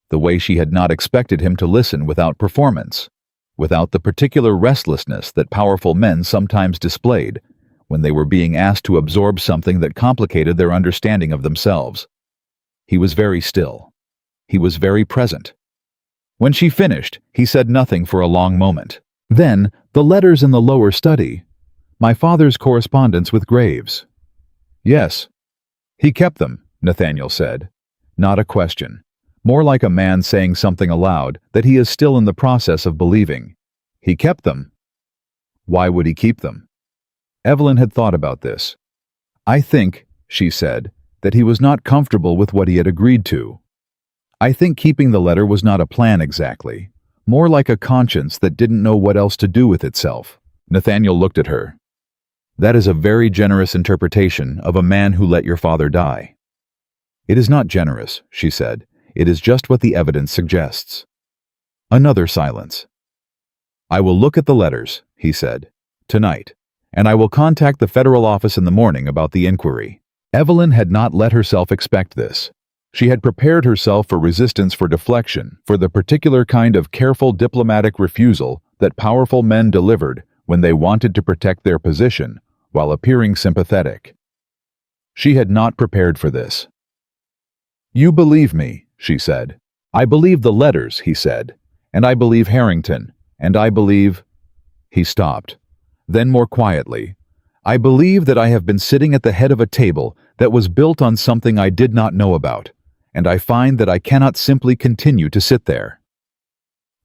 Speaker 1: The way she had not expected him to listen without performance, without the particular restlessness that powerful men sometimes displayed when they were being asked to absorb something that complicated their understanding of themselves. He was very still. He was very present. When she finished, he said nothing for a long moment. Then, the letters in the lower study. My father's correspondence with Graves. Yes. He kept them, Nathaniel said. Not a question. More like a man saying something aloud that he is still in the process of believing. He kept them. Why would he keep them? Evelyn had thought about this. I think, she said, that he was not comfortable with what he had agreed to. I think keeping the letter was not a plan exactly, more like a conscience that didn't know what else to do with itself. Nathaniel looked at her. That is a very generous interpretation of a man who let your father die. It is not generous, she said. It is just what the evidence suggests. Another silence. I will look at the letters, he said, tonight, and I will contact the federal office in the morning about the inquiry. Evelyn had not let herself expect this. She had prepared herself for resistance, for deflection, for the particular kind of careful diplomatic refusal that powerful men delivered when they wanted to protect their position while appearing sympathetic. She had not prepared for this. You believe me, she said. I believe the letters, he said, and I believe Harrington, and I believe... He stopped. Then more quietly, I believe that I have been sitting at the head of a table that was built on something I did not know about, and I find that I cannot simply continue to sit there.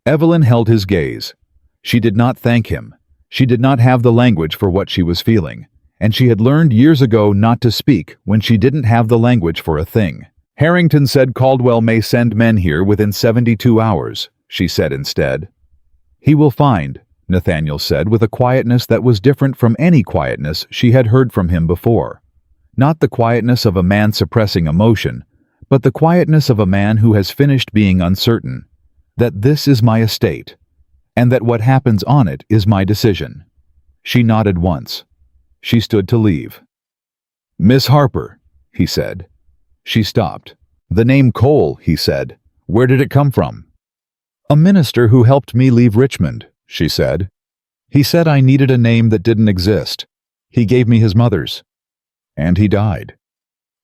Speaker 1: Evelyn held his gaze. She did not thank him. She did not have the language for what she was feeling, and she had learned years ago not to speak when she didn't have the language for a thing. Harrington said Caldwell may send men here within 72 hours, she said instead. He will find, Nathaniel said with a quietness that was different from any quietness she had heard from him before. Not the quietness of a man suppressing emotion, but the quietness of a man who has finished being uncertain, that this is my estate, and that what happens on it is my decision. She nodded once. She stood to leave. Miss Harper, he said. She stopped. The name Cole, he said. Where did it come from? A minister who helped me leave Richmond, she said. He said I needed a name that didn't exist. He gave me his mother's. And he died.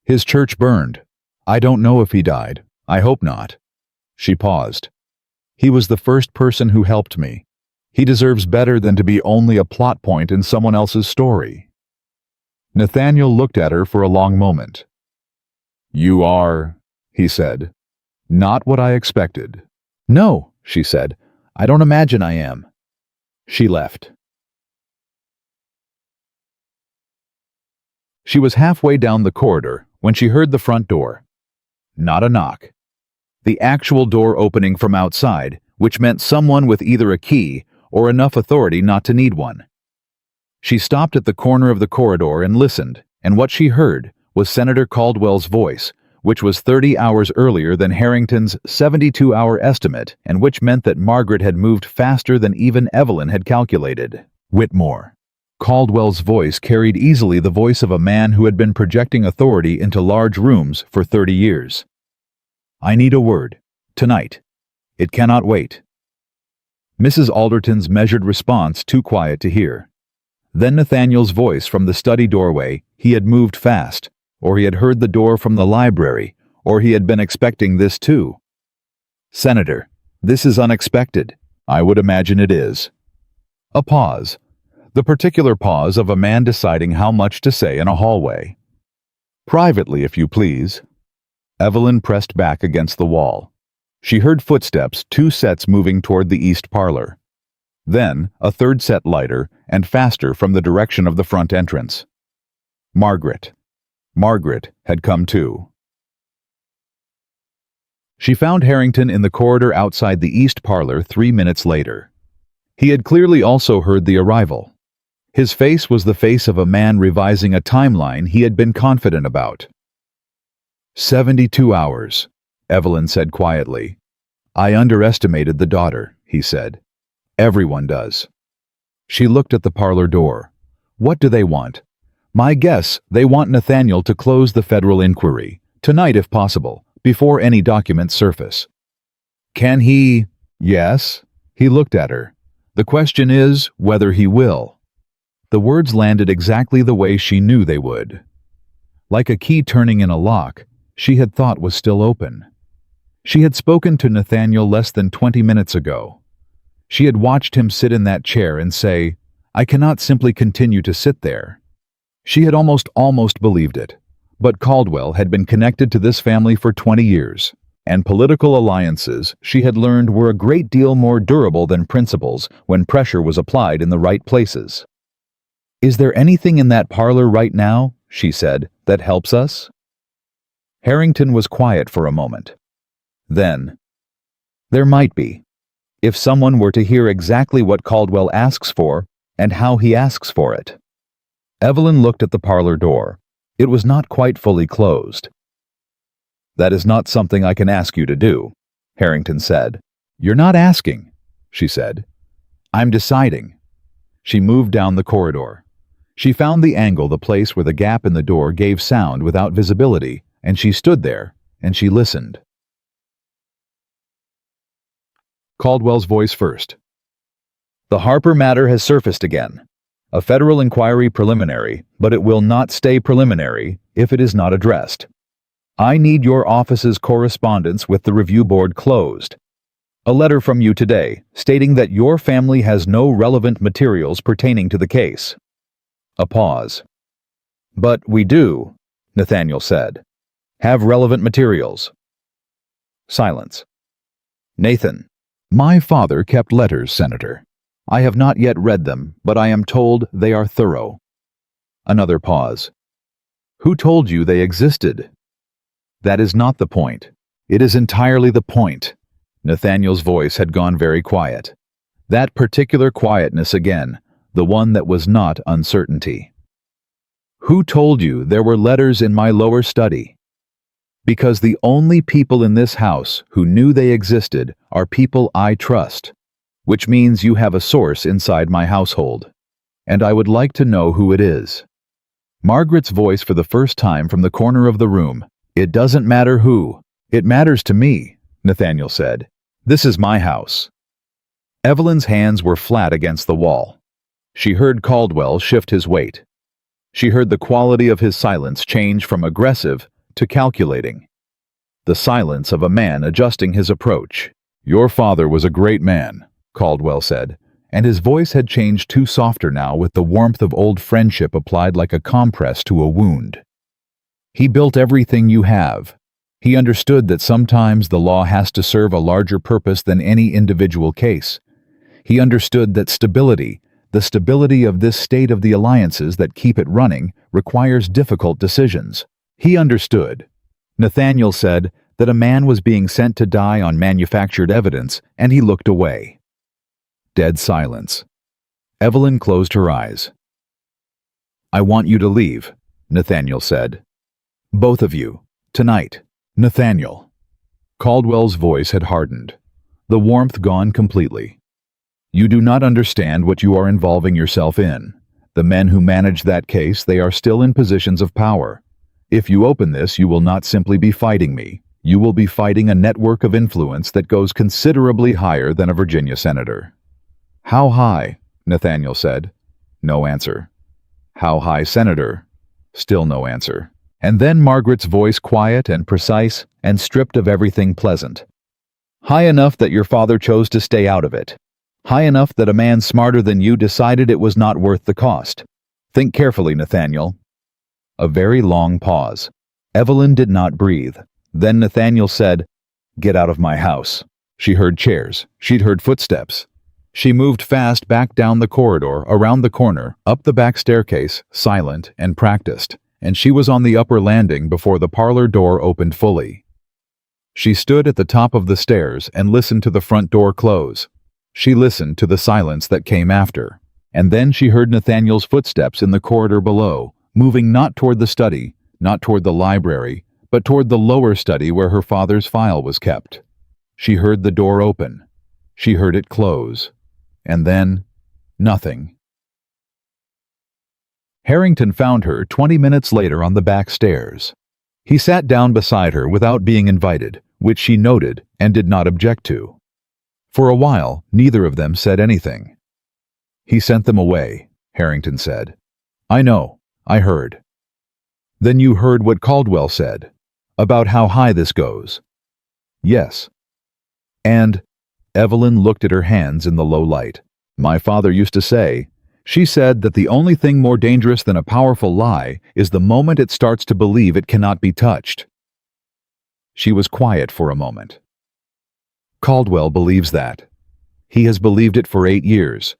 Speaker 1: His church burned. I don't know if he died. I hope not. She paused. He was the first person who helped me. He deserves better than to be only a plot point in someone else's story. Nathaniel looked at her for a long moment. You are, he said. Not what I expected. No, she said. I don't imagine I am. She left. She was halfway down the corridor when she heard the front door. Not a knock. The actual door opening from outside, which meant someone with either a key or enough authority not to need one. She stopped at the corner of the corridor and listened, and what she heard was Senator Caldwell's voice, which was 30 hours earlier than Harrington's 72-hour estimate, and which meant that Margaret had moved faster than even Evelyn had calculated. Whitmore. Caldwell's voice carried easily the voice of a man who had been projecting authority into large rooms for 30 years. I need a word. Tonight. It cannot wait. Mrs. Alderton's measured response too quiet to hear. Then Nathaniel's voice from the study doorway. He had moved fast, or he had heard the door from the library, or he had been expecting this too. Senator, this is unexpected. I would imagine it is. A pause. The particular pause of a man deciding how much to say in a hallway. Privately, if you please. Evelyn pressed back against the wall. She heard footsteps, 2 sets moving toward the east parlor. Then, a 3rd set lighter and faster from the direction of the front entrance. Margaret. Margaret had come too. She found Harrington in the corridor outside the east parlor 3 minutes later. He had clearly also heard the arrival. His face was the face of a man revising a timeline he had been confident about. 72 hours, Evelyn said quietly. I underestimated the daughter, he said. Everyone does. She looked at the parlor door. What do they want? My guess, they want Nathaniel to close the federal inquiry, tonight if possible, before any documents surface. Can he? Yes. He looked at her. The question is whether he will. The words landed exactly the way she knew they would. Like a key turning in a lock, she had thought was still open. She had spoken to Nathaniel less than 20 minutes ago. She had watched him sit in that chair and say, I cannot simply continue to sit there. She had almost believed it. But Caldwell had been connected to this family for 20 years, and political alliances, she had learned, were a great deal more durable than principles when pressure was applied in the right places. Is there anything in that parlor right now, she said, that helps us? Harrington was quiet for a moment. Then, there might be. If someone were to hear exactly what Caldwell asks for and how he asks for it. Evelyn looked at the parlor door. It was not quite fully closed. That is not something I can ask you to do, Harrington said. You're not asking, she said. I'm deciding. She moved down the corridor. She found the angle, the place where the gap in the door gave sound without visibility, and she stood there, and she listened. Caldwell's voice first. The Harper matter has surfaced again. A federal inquiry preliminary, but it will not stay preliminary if it is not addressed. I need your office's correspondence with the review board closed. A letter from you today stating that your family has no relevant materials pertaining to the case. A pause. But we do, Nathaniel said. Have relevant materials. Silence. Nathan. My father kept letters, Senator. I have not yet read them, but I am told they are thorough. Another pause. Who told you they existed? That is not the point. It is entirely the point. Nathaniel's voice had gone very quiet. That particular quietness again, the one that was not uncertainty. Who told you there were letters in my lower study? Because the only people in this house who knew they existed are people I trust, which means you have a source inside my household. And I would like to know who it is. Margaret's voice for the first time from the corner of the room. It doesn't matter who. It matters to me, Nathaniel said. This is my house. Evelyn's hands were flat against the wall. She heard Caldwell shift his weight. She heard the quality of his silence change from aggressive to calculating. The silence of a man adjusting his approach. Your father was a great man, Caldwell said, and his voice had changed to softer now with the warmth of old friendship applied like a compress to a wound. He built everything you have. He understood that sometimes the law has to serve a larger purpose than any individual case. He understood that stability, the stability of this state of the alliances that keep it running, requires difficult decisions. He understood. Nathaniel said that a man was being sent to die on manufactured evidence, and he looked away. Dead silence. Evelyn closed her eyes. I want you to leave, Nathaniel said. Both of you, tonight. Nathaniel. Caldwell's voice had hardened, the warmth gone completely. You do not understand what you are involving yourself in. The men who manage that case, they are still in positions of power. If you open this, you will not simply be fighting me. You will be fighting a network of influence that goes considerably higher than a Virginia senator. How high? Nathaniel said. No answer. How high, Senator? Still no answer. And then Margaret's voice quiet and precise and stripped of everything pleasant. High enough that your father chose to stay out of it. High enough that a man smarter than you decided it was not worth the cost. Think carefully, Nathaniel. A very long pause. Evelyn did not breathe. Then Nathaniel said, Get out of my house. She heard chairs. She'd heard footsteps. She moved fast back down the corridor, around the corner, up the back staircase, silent and practiced, and she was on the upper landing before the parlor door opened fully. She stood at the top of the stairs and listened to the front door close. She listened to the silence that came after, and then she heard Nathaniel's footsteps in the corridor below, moving not toward the study, not toward the library, but toward the lower study where her father's file was kept. She heard the door open. She heard it close. And then, nothing. Harrington found her 20 minutes later on the back stairs. He sat down beside her without being invited, which she noted and did not object to. For a while, neither of them said anything. He sent them away, Harrington said. I know, I heard. Then you heard what Caldwell said, about how high this goes. Yes. And Evelyn looked at her hands in the low light. My father used to say, she said that the only thing more dangerous than a powerful lie is the moment it starts to believe it cannot be touched. She was quiet for a moment. Caldwell believes that. He has believed it for 8 years.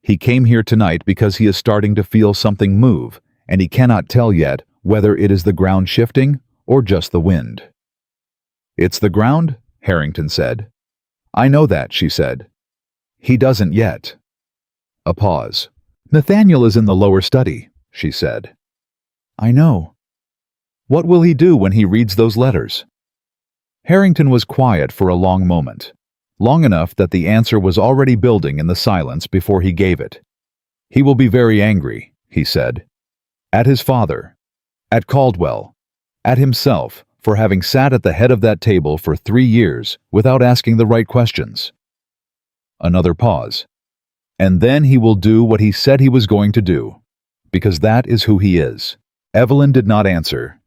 Speaker 1: He came here tonight because he is starting to feel something move, and he cannot tell yet whether it is the ground shifting or just the wind. It's the ground, Harrington said. I know that, she said. He doesn't yet. A pause. Nathaniel is in the lower study, she said. I know. What will he do when he reads those letters? Harrington was quiet for a long moment, long enough that the answer was already building in the silence before he gave it. He will be very angry, he said. At his father, at Caldwell, at himself, for having sat at the head of that table for 3 years without asking the right questions. Another pause. And then he will do what he said he was going to do, because that is who he is. Evelyn did not answer,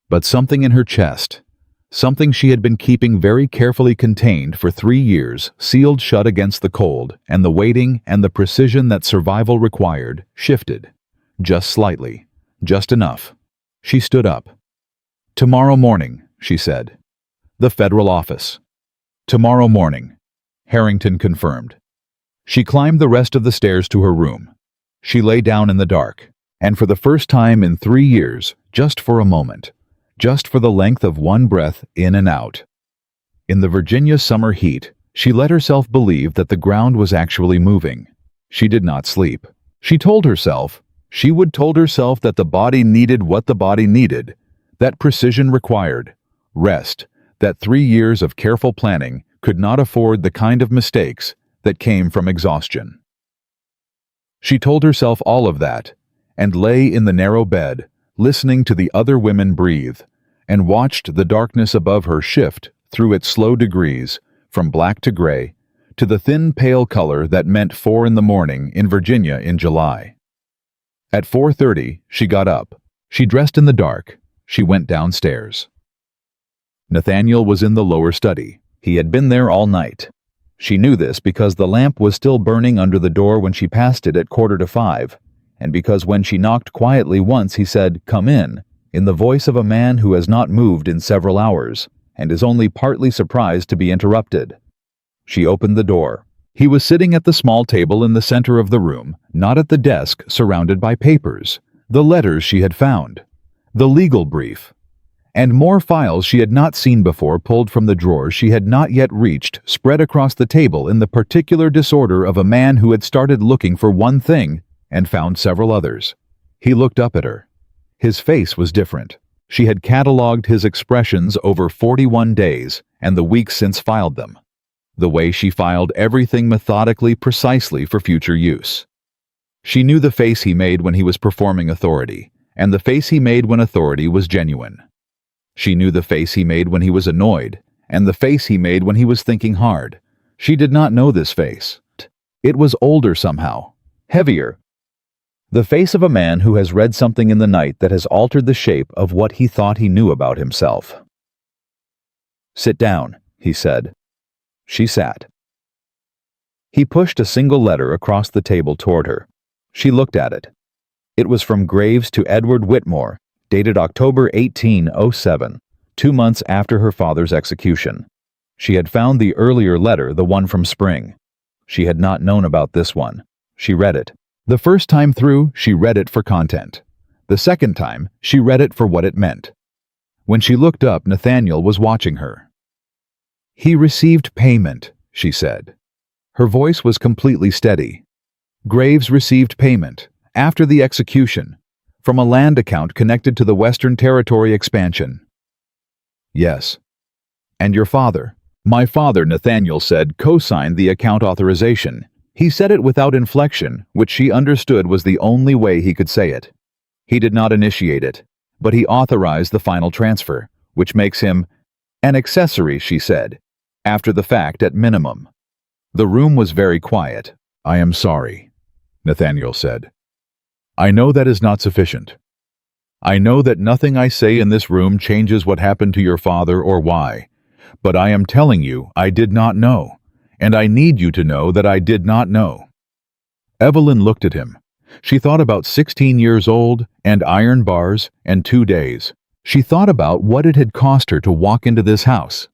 Speaker 1: but something in her chest, something she had been keeping very carefully contained for 3 years, sealed shut against the cold and the waiting and the precision that survival required, shifted, just slightly, just enough. She stood up. Tomorrow morning, she said. The federal office. Tomorrow morning, Harrington confirmed. She climbed the rest of the stairs to her room. She lay down in the dark. And for the first time in 3 years, just for a moment, just for the length of one breath in and out. In the Virginia summer heat, she let herself believe that the ground was actually moving. She did not sleep. She told herself that the body needed what the body needed, that precision required rest, that 3 years of careful planning could not afford the kind of mistakes that came from exhaustion. She told herself all of that, and lay in the narrow bed, listening to the other women breathe, and watched the darkness above her shift through its slow degrees, from black to gray, to the thin pale color that meant 4 in the morning in Virginia in July. At 4:30, she got up. She dressed in the dark. She went downstairs. Nathaniel was in the lower study. He had been there all night. She knew this because the lamp was still burning under the door when she passed it at 4:45, and because when she knocked quietly once he said, "Come in the voice of a man who has not moved in several hours, and is only partly surprised to be interrupted. She opened the door. He was sitting at the small table in the center of the room, not at the desk, surrounded by papers, the letters she had found, the legal brief, and more files she had not seen before pulled from the drawers she had not yet reached, spread across the table in the particular disorder of a man who had started looking for one thing and found several others. He looked up at her. His face was different. She had catalogued his expressions over 41 days and the weeks since filed them, the way she filed everything methodically, precisely for future use. She knew the face he made when he was performing authority, and the face he made when authority was genuine. She knew the face he made when he was annoyed, and the face he made when he was thinking hard. She did not know this face. It was older somehow, heavier. The face of a man who has read something in the night that has altered the shape of what he thought he knew about himself. "Sit down," he said. She sat. He pushed a single letter across the table toward her. She looked at it. It was from Graves to Edward Whitmore, dated October 1807, 2 months after her father's execution. She had found the earlier letter, the one from spring. She had not known about this one. She read it. The first time through, she read it for content. The second time, she read it for what it meant. When she looked up, Nathaniel was watching her. "He received payment," she said. Her voice was completely steady. "Graves received payment, after the execution, from a land account connected to the Western Territory expansion." "Yes." "And your father?" "My father," Nathaniel said, co-signed the account authorization. He said it without inflection, which she understood was the only way he could say it. He did not initiate it, but he authorized the final transfer, which makes him an accessory, she said, after the fact at minimum. The room was very quiet. "I am sorry," Nathaniel said. "I know that is not sufficient. I know that nothing I say in this room changes what happened to your father or why, but I am telling you I did not know, and I need you to know that I did not know." Evelyn looked at him. She thought about 16 years old and iron bars and 2 days. She thought about what it had cost her to walk into this house,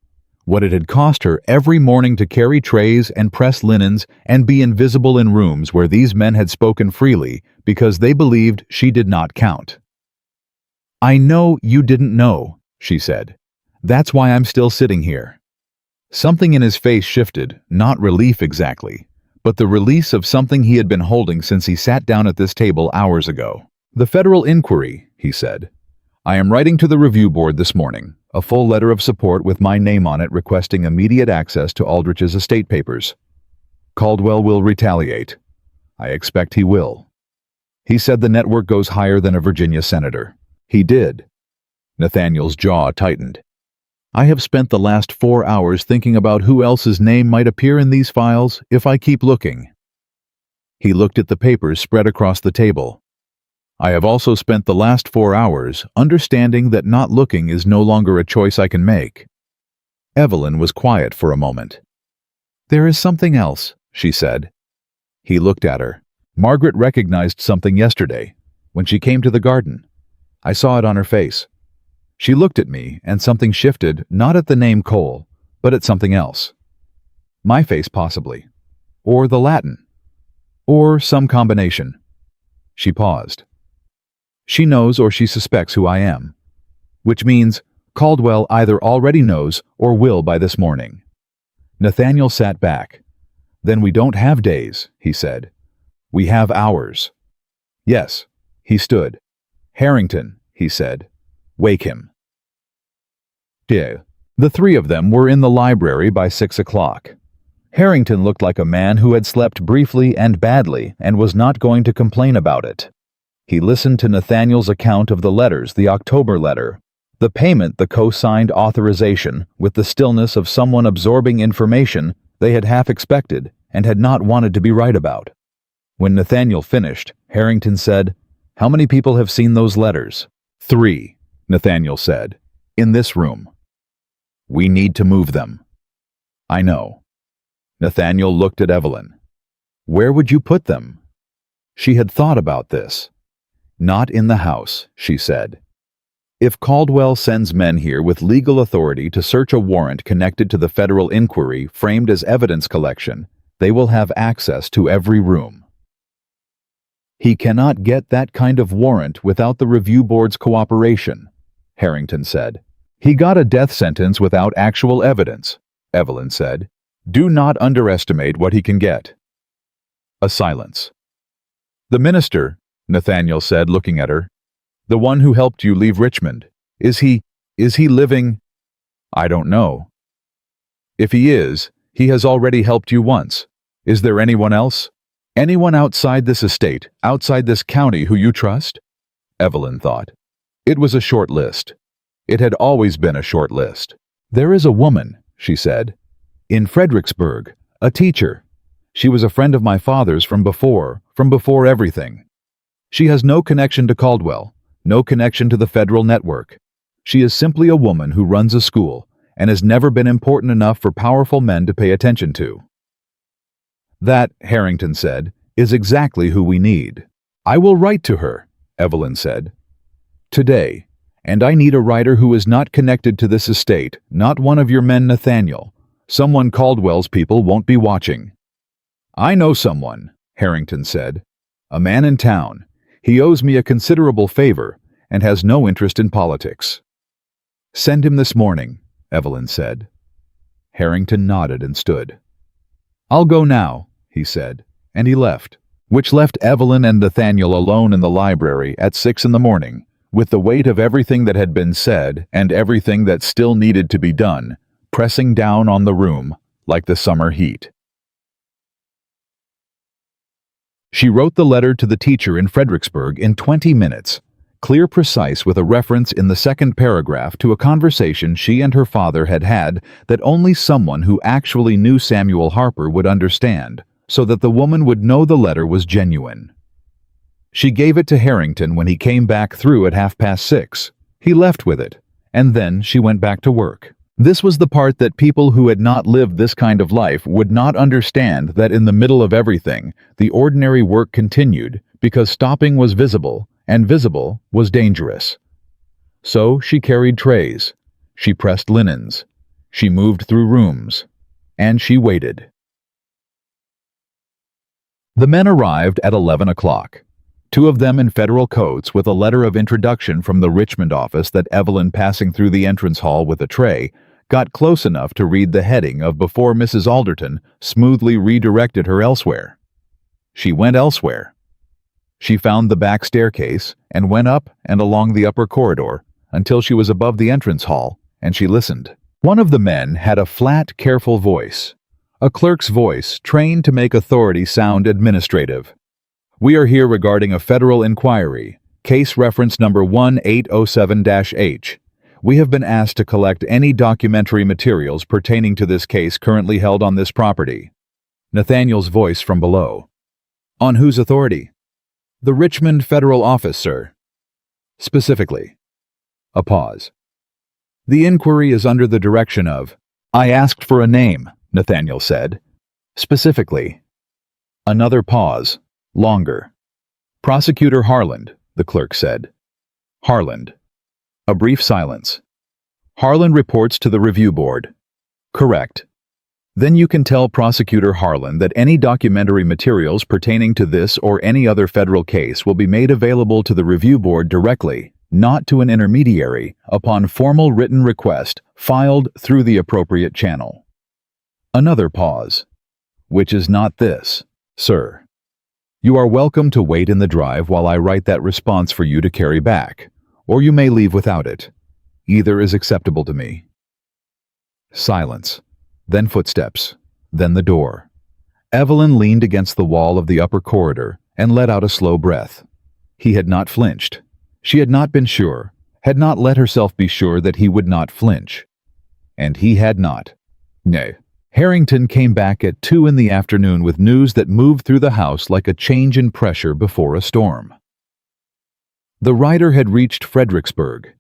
Speaker 1: what it had cost her every morning to carry trays and press linens and be invisible in rooms where these men had spoken freely because they believed she did not count. "I know you didn't know," she said. "That's why I'm still sitting here." Something in his face shifted, not relief exactly, but the release of something he had been holding since he sat down at this table hours ago. "The federal inquiry," he said. "I am writing to the review board this morning, a full letter of support with my name on it requesting immediate access to Aldrich's estate papers. Caldwell will retaliate. I expect he will. He said the network goes higher than a Virginia senator." "He did." Nathaniel's jaw tightened. "I have spent the last 4 hours thinking about who else's name might appear in these files if I keep looking." He looked at the papers spread across the table. "I have also spent the last 4 hours understanding that not looking is no longer a choice I can make." Evelyn was quiet for a moment. "There is something else," she said. He looked at her. "Margaret recognized something yesterday, when she came to the garden. I saw it on her face. She looked at me, and something shifted, not at the name Cole, but at something else. My face, possibly. Or the Latin. Or some combination." She paused. She knows or she suspects who I am. Which means Caldwell either already knows or will by this morning. Nathaniel sat back. Then we don't have days, he said. We have hours. Yes, he stood. Harrington, he said. Wake him. Yeah. The three of them were in the library by 6 o'clock. Harrington looked like a man who had slept briefly and badly and was not going to complain about it. He listened to Nathaniel's account of the letters, the October letter, the payment, the co-signed authorization, with the stillness of someone absorbing information they had half expected and had not wanted to be right about. When Nathaniel finished, Harrington said, "How many people have seen those letters?" 3, Nathaniel said. In this room. We need to move them. I know. Nathaniel looked at Evelyn. Where would you put them? She had thought about this. Not in the house, she said. If Caldwell sends men here with legal authority to search a warrant connected to the federal inquiry framed as evidence collection, they will have access to every room. He cannot get that kind of warrant without the review board's cooperation, Harrington said. He got a death sentence without actual evidence, Evelyn said. Do not underestimate what he can get. A silence. The minister, Nathaniel said, looking at her. The one who helped you leave Richmond. Is he living? I don't know. If he is, he has already helped you once. Is there anyone else? Anyone outside this estate, outside this county who you trust? Evelyn thought. It was a short list. It had always been a short list. There is a woman, she said, in Fredericksburg, a teacher. She was a friend of my father's from before everything. She has no connection to Caldwell, no connection to the federal network. She is simply a woman who runs a school and has never been important enough for powerful men to pay attention to. That, Harrington said, is exactly who we need. I will write to her, Evelyn said. Today, and I need a writer who is not connected to this estate, not one of your men, Nathaniel. Someone Caldwell's people won't be watching. I know someone, Harrington said. A man in town. He owes me a considerable favor and has no interest in politics. Send him this morning, Evelyn said. Harrington nodded and stood. I'll go now, he said, and he left, which left Evelyn and Nathaniel alone in the library at 6 in the morning, with the weight of everything that had been said and everything that still needed to be done, pressing down on the room like the summer heat. She wrote the letter to the teacher in Fredericksburg in 20 minutes, clear, precise, with a reference in the second paragraph to a conversation she and her father had had that only someone who actually knew Samuel Harper would understand, so that the woman would know the letter was genuine. She gave it to Harrington when he came back through at 6:30. He left with it, and then she went back to work. This was the part that people who had not lived this kind of life would not understand, that in the middle of everything, the ordinary work continued because stopping was visible, and visible was dangerous. So she carried trays, she pressed linens, she moved through rooms, and she waited. The men arrived at 11 o'clock. 2 of them in federal coats with a letter of introduction from the Richmond office that Evelyn, passing through the entrance hall with a tray, got close enough to read the heading of before Mrs. Alderton smoothly redirected her elsewhere. She went elsewhere. She found the back staircase and went up and along the upper corridor until she was above the entrance hall, and she listened. One of the men had a flat, careful voice, a clerk's voice trained to make authority sound administrative. We are here regarding a federal inquiry, case reference number 1807-H. We have been asked to collect any documentary materials pertaining to this case currently held on this property. Nathaniel's voice from below. On whose authority? The Richmond Federal Office, sir. Specifically. A pause. The inquiry is under the direction of... I asked for a name, Nathaniel said. Specifically. Another pause. Longer. Prosecutor Harland, the clerk said. Harland. A brief silence. Harland reports to the review board. Correct. Then you can tell Prosecutor Harlan that any documentary materials pertaining to this or any other federal case will be made available to the review board directly, not to an intermediary, upon formal written request filed through the appropriate channel. Another pause. Which is not this, sir. You are welcome to wait in the drive while I write that response for you to carry back, or you may leave without it. Either is acceptable to me. Silence. Then footsteps. Then the door. Evelyn leaned against the wall of the upper corridor and let out a slow breath. He had not flinched. She had not been sure, had not let herself be sure that he would not flinch. And he had not. Nay. Harrington came back at 2 in the afternoon with news that moved through the house like a change in pressure before a storm. The writer had reached Fredericksburg.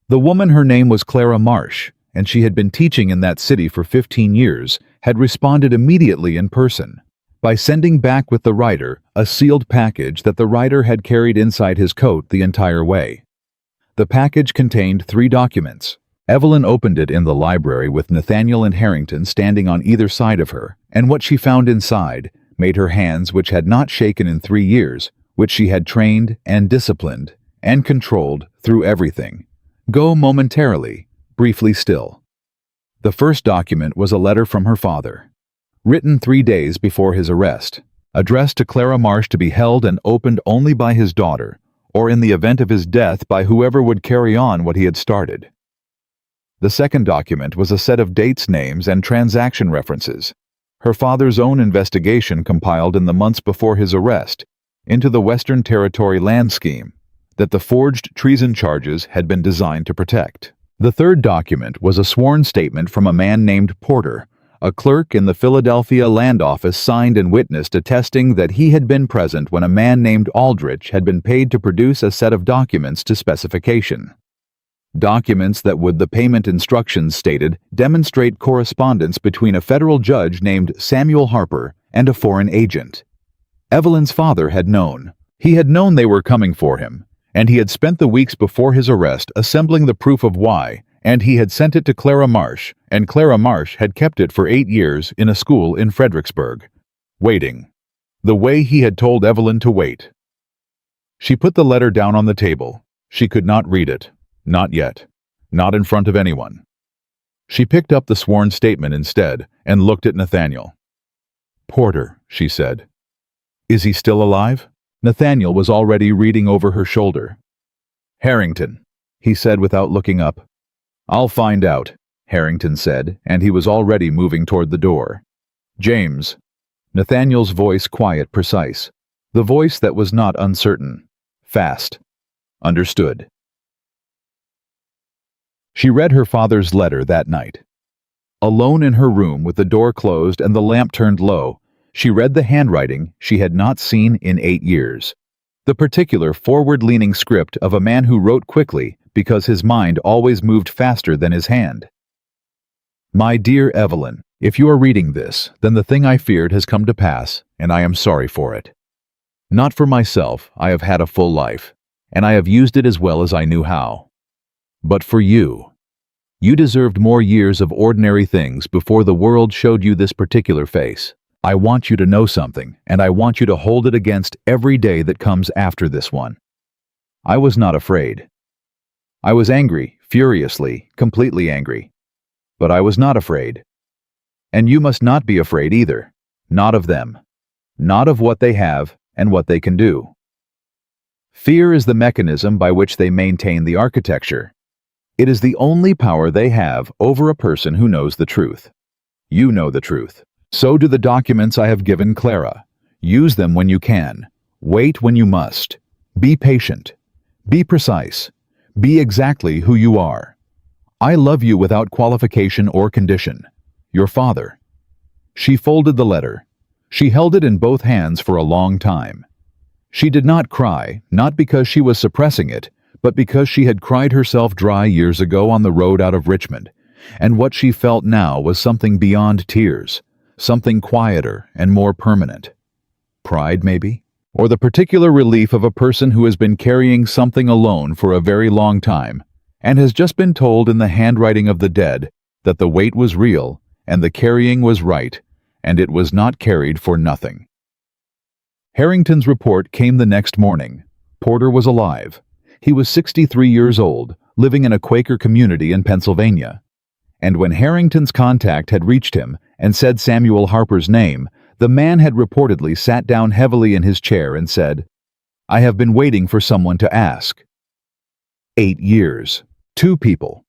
Speaker 1: The woman, her name was Clara Marsh, and she had been teaching in that city for 15 years, had responded immediately in person by sending back with the writer a sealed package that the writer had carried inside his coat the entire way. The package contained 3 documents. Evelyn opened it in the library with Nathaniel and Harrington standing on either side of her, and what she found inside made her hands, which had not shaken in 3 years, which she had trained and disciplined and controlled through everything, go momentarily, briefly still. The first document was a letter from her father, written 3 days before his arrest, addressed to Clara Marsh to be held and opened only by his daughter, or in the event of his death by whoever would carry on what he had started. The second document was a set of dates, names, and transaction references, her father's own investigation compiled in the months before his arrest into the Western Territory land scheme that the forged treason charges had been designed to protect. The third document was a sworn statement from a man named Porter, a clerk in the Philadelphia Land Office, signed and witnessed, attesting that he had been present when a man named Aldrich had been paid to produce a set of documents to specification. Documents that would, the payment instructions stated, demonstrate correspondence between a federal judge named Samuel Harper and a foreign agent. Evelyn's father had known. He had known they were coming for him, and he had spent the weeks before his arrest assembling the proof of why, and he had sent it to Clara Marsh, and Clara Marsh had kept it for 8 years in a school in Fredericksburg. Waiting. The way he had told Evelyn to wait. She put the letter down on the table. She could not read it. Not yet. Not in front of anyone. She picked up the sworn statement instead and looked at Nathaniel. "Porter," she said. "Is he still alive?" Nathaniel was already reading over her shoulder. "Harrington," he said without looking up. "I'll find out," Harrington said, and he was already moving toward the door. "James." Nathaniel's voice quiet, precise. The voice that was not uncertain. Fast. "Understood." She read her father's letter that night. Alone in her room with the door closed and the lamp turned low, she read the handwriting she had not seen in 8 years. The particular forward-leaning script of a man who wrote quickly because his mind always moved faster than his hand. "My dear Evelyn, if you are reading this, then the thing I feared has come to pass, and I am sorry for it. Not for myself, I have had a full life, and I have used it as well as I knew how. But for you. You deserved more years of ordinary things before the world showed you this particular face. I want you to know something, and I want you to hold it against every day that comes after this one. I was not afraid. I was angry, furiously, completely angry. But I was not afraid. And you must not be afraid either. Not of them. Not of what they have and what they can do. Fear is the mechanism by which they maintain the architecture. It is the only power they have over a person who knows the truth. You know the truth. So do the documents I have given Clara. Use them when you can. Wait when you must. Be patient. Be precise. Be exactly who you are. I love you without qualification or condition. Your father." She folded the letter. She held it in both hands for a long time. She did not cry, not because she was suppressing it, but because she had cried herself dry years ago on the road out of Richmond, and what she felt now was something beyond tears, something quieter and more permanent. Pride, maybe? Or the particular relief of a person who has been carrying something alone for a very long time, and has just been told in the handwriting of the dead that the weight was real and the carrying was right, and it was not carried for nothing. Harrington's report came the next morning. Porter was alive. He was 63 years old, living in a Quaker community in Pennsylvania. And when Harrington's contact had reached him and said Samuel Harper's name, the man had reportedly sat down heavily in his chair and said, "I have been waiting for someone to ask." 8 years. 2 people.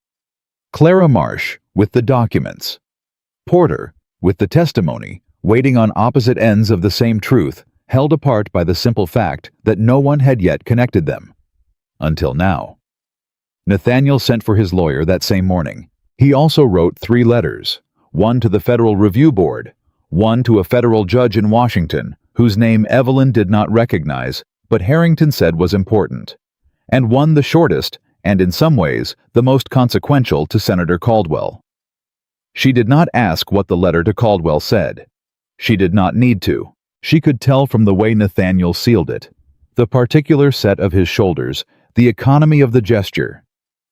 Speaker 1: Clara Marsh, with the documents. Porter, with the testimony, waiting on opposite ends of the same truth, held apart by the simple fact that no one had yet connected them. Until now. Nathaniel sent for his lawyer that same morning. He also wrote 3 letters, one to the Federal Review Board, one to a federal judge in Washington, whose name Evelyn did not recognize, but Harrington said was important, and one the shortest, and in some ways, the most consequential, to Senator Caldwell. She did not ask what the letter to Caldwell said. She did not need to. She could tell from the way Nathaniel sealed it, the particular set of his shoulders, the economy of the gesture,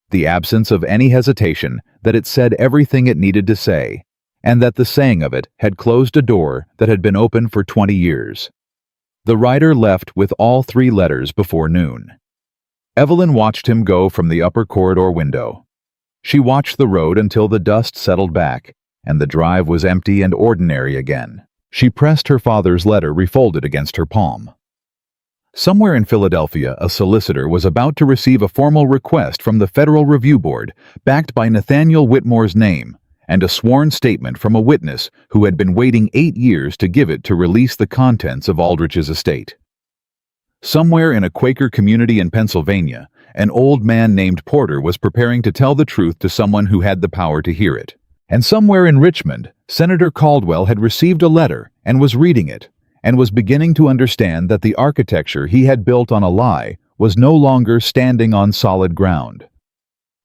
Speaker 1: the absence of any hesitation, that it said everything it needed to say, and that the saying of it had closed a door that had been open for 20 years. The writer left with all 3 letters before noon. Evelyn watched him go from the upper corridor window. She watched the road until the dust settled back, and the drive was empty and ordinary again. She pressed her father's letter refolded against her palm. Somewhere in Philadelphia, a solicitor was about to receive a formal request from the Federal Review Board, backed by Nathaniel Whitmore's name, and a sworn statement from a witness who had been waiting 8 years to give it to release the contents of Aldrich's estate. Somewhere in a Quaker community in Pennsylvania, an old man named Porter was preparing to tell the truth to someone who had the power to hear it. And somewhere in Richmond, Senator Caldwell had received a letter and was reading it, and was beginning to understand that the architecture he had built on a lie was no longer standing on solid ground.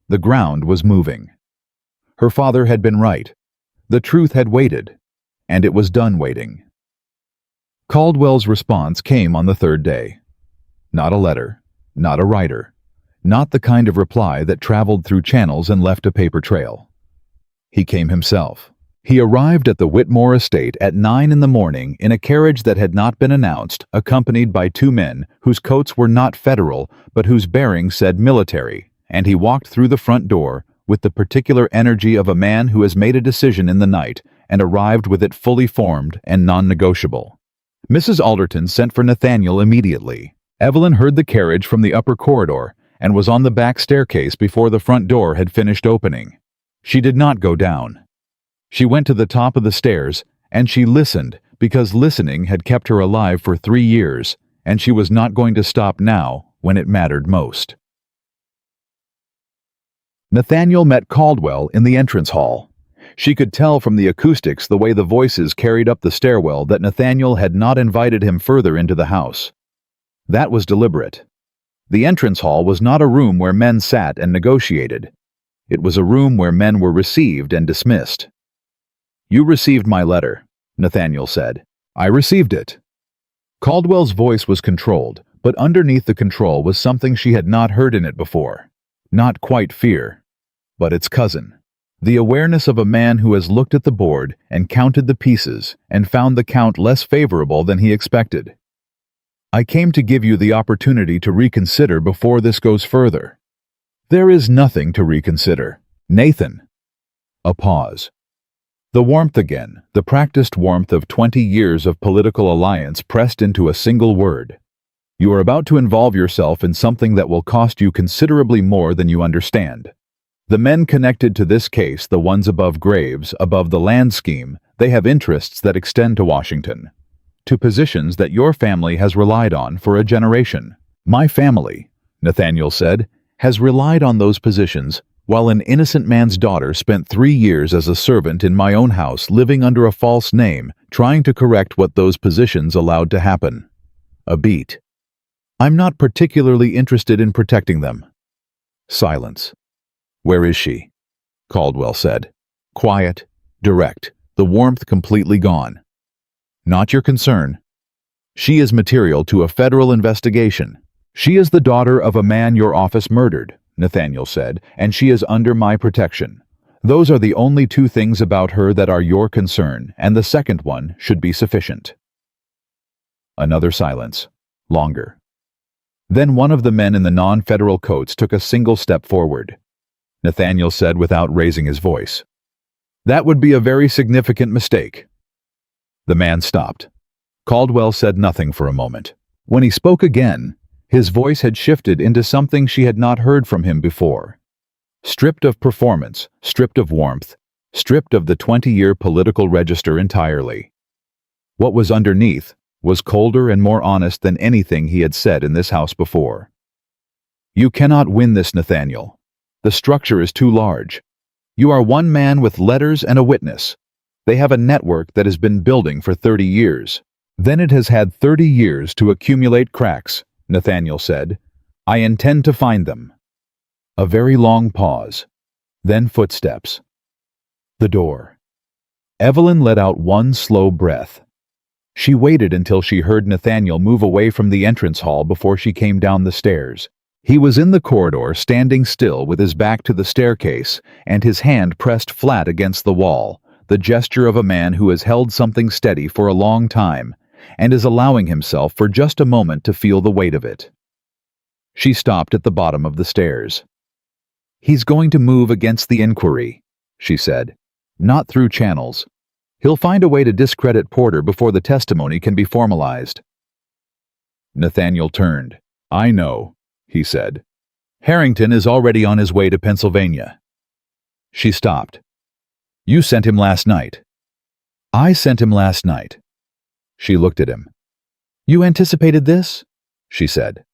Speaker 1: The ground was moving. Her father had been right. The truth had waited, and it was done waiting. Caldwell's response came on the 3rd day. Not a letter, not a writer, not the kind of reply that traveled through channels and left a paper trail. He came himself. He arrived at the Whitmore estate at 9 in the morning in a carriage that had not been announced, accompanied by 2 men whose coats were not federal but whose bearing said military, and he walked through the front door with the particular energy of a man who has made a decision in the night and arrived with it fully formed and non-negotiable. Mrs. Alderton sent for Nathaniel immediately. Evelyn heard the carriage from the upper corridor and was on the back staircase before the front door had finished opening. She did not go down. She went to the top of the stairs, and she listened, because listening had kept her alive for 3 years, and she was not going to stop now when it mattered most. Nathaniel met Caldwell in the entrance hall. She could tell from the acoustics the way the voices carried up the stairwell that Nathaniel had not invited him further into the house. That was deliberate. The entrance hall was not a room where men sat and negotiated. It was a room where men were received and dismissed. "You received my letter," Nathaniel said. "I received it." Caldwell's voice was controlled, but underneath the control was something she had not heard in it before. Not quite fear, but its cousin. The awareness of a man who has looked at the board and counted the pieces and found the count less favorable than he expected. "I came to give you the opportunity to reconsider before this goes further." "There is nothing to reconsider, Nathan." A pause. The warmth again, the practiced warmth of 20 years of political alliance pressed into a single word. "You are about to involve yourself in something that will cost you considerably more than you understand. The men connected to this case, the ones above Graves, above the land scheme, they have interests that extend to Washington, to positions that your family has relied on for a generation." "My family," Nathaniel said, "has relied on those positions, while an innocent man's daughter spent 3 years as a servant in my own house, living under a false name, trying to correct what those positions allowed to happen." A beat. "I'm not particularly interested in protecting them." Silence. "Where is she?" Caldwell said. Quiet, direct, the warmth completely gone. "Not your concern. She is material to a federal investigation. She is the daughter of a man your office murdered," Nathaniel said, "and she is under my protection. Those are the only two things about her that are your concern, and the second one should be sufficient." Another silence. Longer. Then one of the men in the non-federal coats took a single step forward. Nathaniel said without raising his voice, "That would be a very significant mistake." The man stopped. Caldwell said nothing for a moment. When he spoke again, his voice had shifted into something she had not heard from him before. Stripped of performance, stripped of warmth, stripped of the 20-year political register entirely. What was underneath was colder and more honest than anything he had said in this house before. "You cannot win this, Nathaniel. The structure is too large. You are one man with letters and a witness. They have a network that has been building for 30 years. Then it has had 30 years to accumulate cracks," Nathaniel said. "I intend to find them." A very long pause. Then footsteps. The door. Evelyn let out one slow breath. She waited until she heard Nathaniel move away from the entrance hall before she came down the stairs. He was in the corridor, standing still with his back to the staircase and his hand pressed flat against the wall, the gesture of a man who has held something steady for a long time and is allowing himself for just a moment to feel the weight of it. She stopped at the bottom of the stairs. "He's going to move against the inquiry," she said. "Not through channels. He'll find a way to discredit Porter before the testimony can be formalized." Nathaniel turned. "I know," he said. "Harrington is already on his way to Pennsylvania." She stopped. "You sent him last night." "I sent him last night." She looked at him. "You anticipated this?" she said.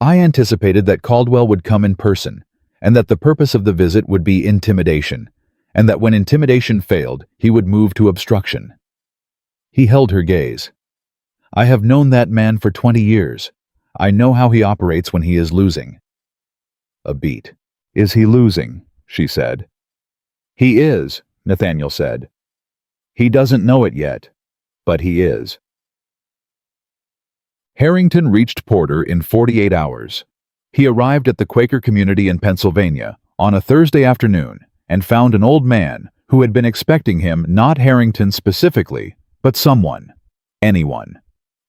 Speaker 1: "I anticipated that Caldwell would come in person, and that the purpose of the visit would be intimidation, and that when intimidation failed, he would move to obstruction." He held her gaze. "I have known that man for 20 years. I know how he operates when he is losing." A beat. "Is he losing?" she said. "He is," Nathaniel said. "He doesn't know it yet, but he is." Harrington reached Porter in 48 hours. He arrived at the Quaker community in Pennsylvania on a Thursday afternoon and found an old man who had been expecting him, not Harrington specifically, but someone, anyone.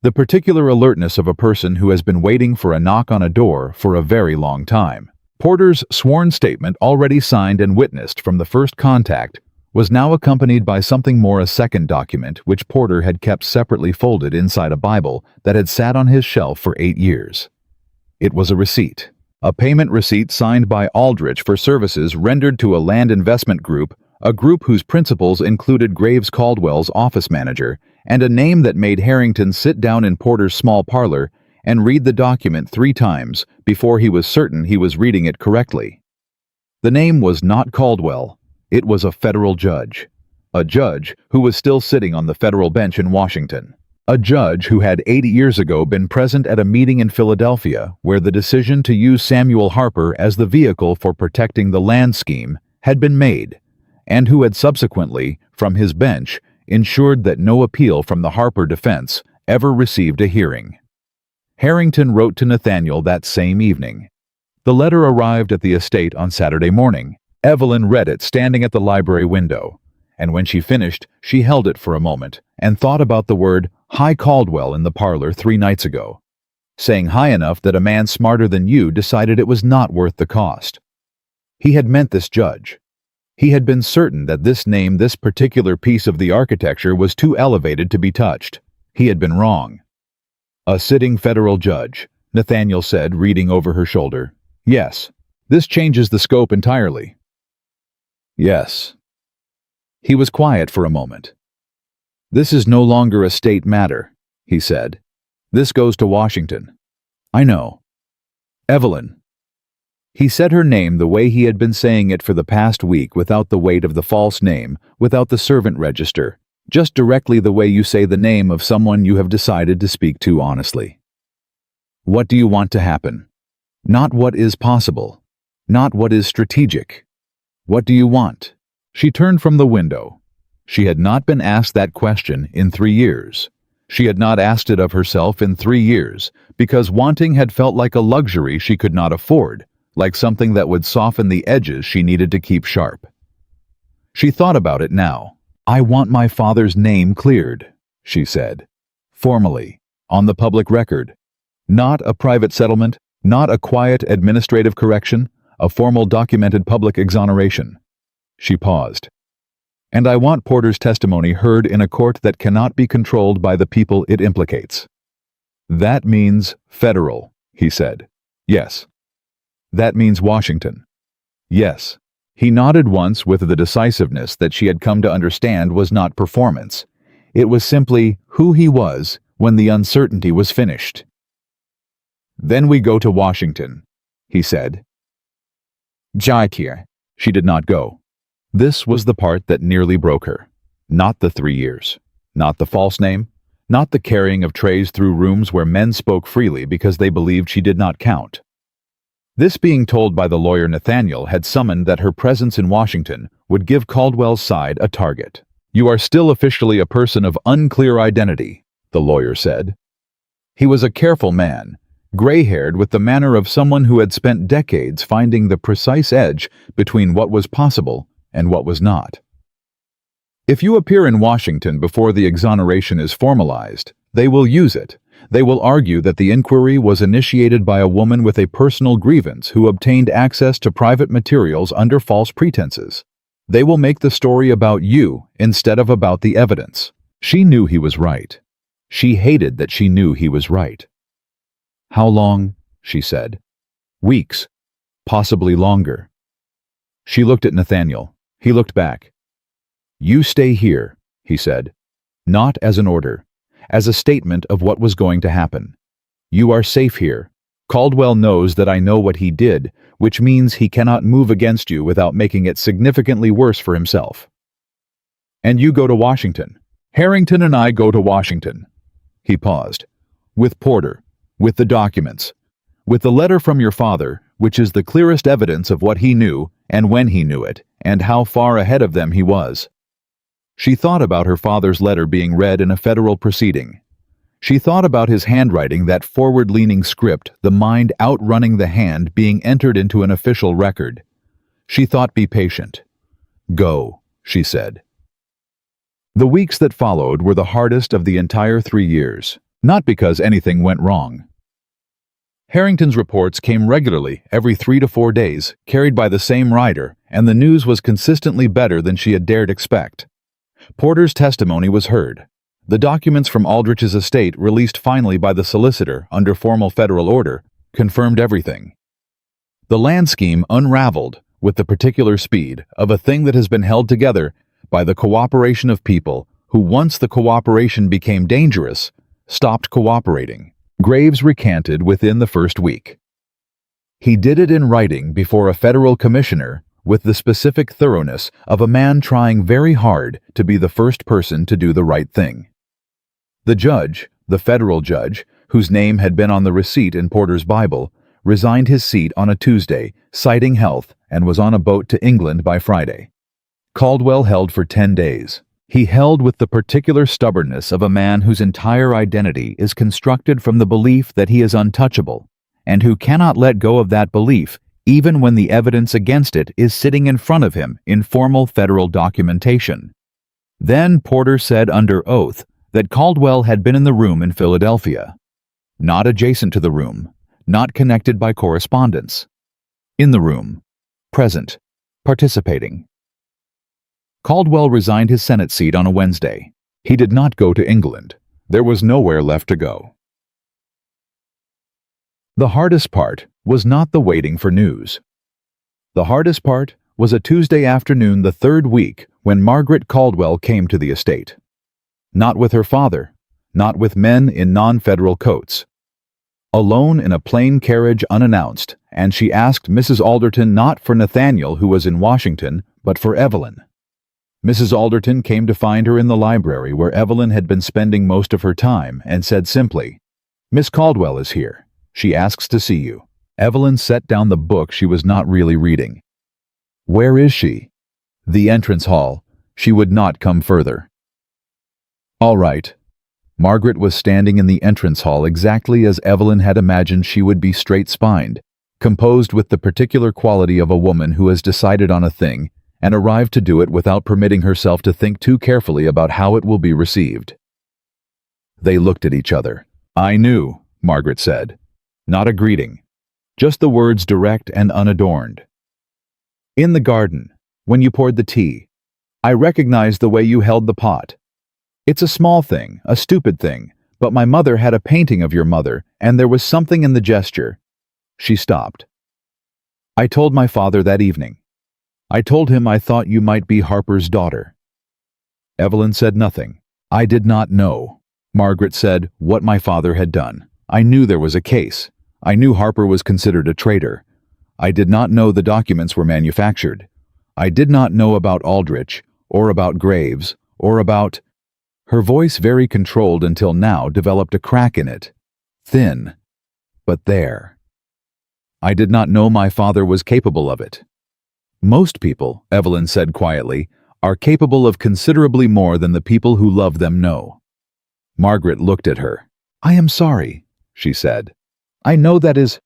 Speaker 1: The particular alertness of a person who has been waiting for a knock on a door for a very long time. Porter's sworn statement, already signed and witnessed from the first contact, was now accompanied by something more, a second document which Porter had kept separately folded inside a Bible that had sat on his shelf for 8 years. It was a receipt, a payment receipt signed by Aldrich for services rendered to a land investment group, a group whose principals included Graves Caldwell's office manager, and a name that made Harrington sit down in Porter's small parlor and read the document 3 times before he was certain he was reading it correctly. The name was not Caldwell. It was a federal judge. A judge who was still sitting on the federal bench in Washington. A judge who had 8 years ago been present at a meeting in Philadelphia where the decision to use Samuel Harper as the vehicle for protecting the land scheme had been made, and who had subsequently, from his bench, ensured that no appeal from the Harper defense ever received a hearing. Harrington wrote to Nathaniel that same evening. The letter arrived at the estate on Saturday morning. Evelyn read it standing at the library window, and when she finished, she held it for a moment and thought about the word "Hi Caldwell" in the parlor 3 nights ago, saying high enough that a man smarter than you decided it was not worth the cost. He had meant this judge. He had been certain that this name, this particular piece of the architecture, was too elevated to be touched. He had been wrong. "A sitting federal judge," Nathaniel said, reading over her shoulder. "Yes, this changes the scope entirely." "Yes." He was quiet for a moment. "This is no longer a state matter," he said. "This goes to Washington." "I know." "Evelyn." He said her name the way he had been saying it for the past week, without the weight of the false name, without the servant register, just directly the way you say the name of someone you have decided to speak to honestly. "What do you want to happen? Not what is possible. Not what is strategic. What do you want?" She turned from the window. She had not been asked that question in 3 years. She had not asked it of herself in 3 years, because wanting had felt like a luxury she could not afford, like something that would soften the edges she needed to keep sharp. She thought about it now. "I want my father's name cleared," she said. "Formally. On the public record. Not a private settlement, not a quiet administrative correction, a formal documented public exoneration." She paused. "And I want Porter's testimony heard in a court that cannot be controlled by the people it implicates." "That means federal," he said. "Yes." "That means Washington." "Yes." He nodded once with the decisiveness that she had come to understand was not performance. It was simply who he was when the uncertainty was finished. "Then we go to Washington," he said. Jaitier. She did not go. This was the part that nearly broke her. Not the 3 years. Not the false name. Not the carrying of trays through rooms where men spoke freely because they believed she did not count. This being told by the lawyer Nathaniel had summoned that her presence in Washington would give Caldwell's side a target. "You are still officially a person of unclear identity," the lawyer said. He was a careful man, gray-haired with the manner of someone who had spent decades finding the precise edge between what was possible and what was not. "If you appear in Washington before the exoneration is formalized, they will use it. They will argue that the inquiry was initiated by a woman with a personal grievance who obtained access to private materials under false pretenses. They will make the story about you instead of about the evidence." She knew he was right. She hated that she knew he was right. "How long?" she said. "Weeks. Possibly longer." She looked at Nathaniel. He looked back. "You stay here," he said. "Not as an order. As a statement of what was going to happen. You are safe here. Caldwell knows that I know what he did, which means he cannot move against you without making it significantly worse for himself. And you go to Washington. Harrington and I go to Washington." He paused. "With Porter. With the documents. With the letter from your father, which is the clearest evidence of what he knew and when he knew it, and how far ahead of them he was." She thought about her father's letter being read in a federal proceeding. She thought about his handwriting, that forward-leaning script, the mind outrunning the hand being entered into an official record. She thought, "Be patient." "Go," she said. The weeks that followed were the hardest of the entire 3 years, not because anything went wrong. Harrington's reports came regularly every 3 to 4 days, carried by the same rider, and the news was consistently better than she had dared expect. Porter's testimony was heard. The documents from Aldrich's estate, released finally by the solicitor under formal federal order, confirmed everything. The land scheme unraveled with the particular speed of a thing that has been held together by the cooperation of people who, once the cooperation became dangerous, stopped cooperating. Graves recanted within the first week. He did it in writing before a federal commissioner with the specific thoroughness of a man trying very hard to be the first person to do the right thing. The judge, the federal judge, whose name had been on the receipt in Porter's Bible, resigned his seat on a Tuesday, citing health, and was on a boat to England by Friday. Caldwell held for 10 days. He held with the particular stubbornness of a man whose entire identity is constructed from the belief that he is untouchable, and who cannot let go of that belief even when the evidence against it is sitting in front of him in formal federal documentation. Then Porter said under oath that Caldwell had been in the room in Philadelphia. Not adjacent to the room, not connected by correspondence. In the room, present, participating. Caldwell resigned his Senate seat on a Wednesday. He did not go to England. There was nowhere left to go. The hardest part was not the waiting for news. The hardest part was a Tuesday afternoon the 3rd week when Margaret Caldwell came to the estate. Not with her father, not with men in non-federal coats. Alone in a plain carriage unannounced, and she asked Mrs. Alderton not for Nathaniel, who was in Washington, but for Evelyn. Mrs. Alderton came to find her in the library where Evelyn had been spending most of her time and said simply, "Miss Caldwell is here. She asks to see you." Evelyn set down the book she was not really reading. "Where is she?" "The entrance hall. She would not come further." "All right." Margaret was standing in the entrance hall exactly as Evelyn had imagined she would be, straight-spined, composed with the particular quality of a woman who has decided on a thing and arrived to do it without permitting herself to think too carefully about how it will be received. They looked at each other. "I knew," Margaret said. Not a greeting. Just the words direct and unadorned. "In the garden, when you poured the tea, I recognized the way you held the pot. It's a small thing, a stupid thing, but my mother had a painting of your mother, and there was something in the gesture." She stopped. "I told my father that evening. I told him I thought you might be Harper's daughter." Evelyn said nothing. "I did not know," Margaret said, "what my father had done. I knew there was a case. I knew Harper was considered a traitor. I did not know the documents were manufactured. I did not know about Aldrich, or about Graves, or about—" Her voice, very controlled until now, developed a crack in it. Thin, but there. "I did not know my father was capable of it." "Most people," Evelyn said quietly, "are capable of considerably more than the people who love them know." Margaret looked at her. "I am sorry," she said. "I know that is—"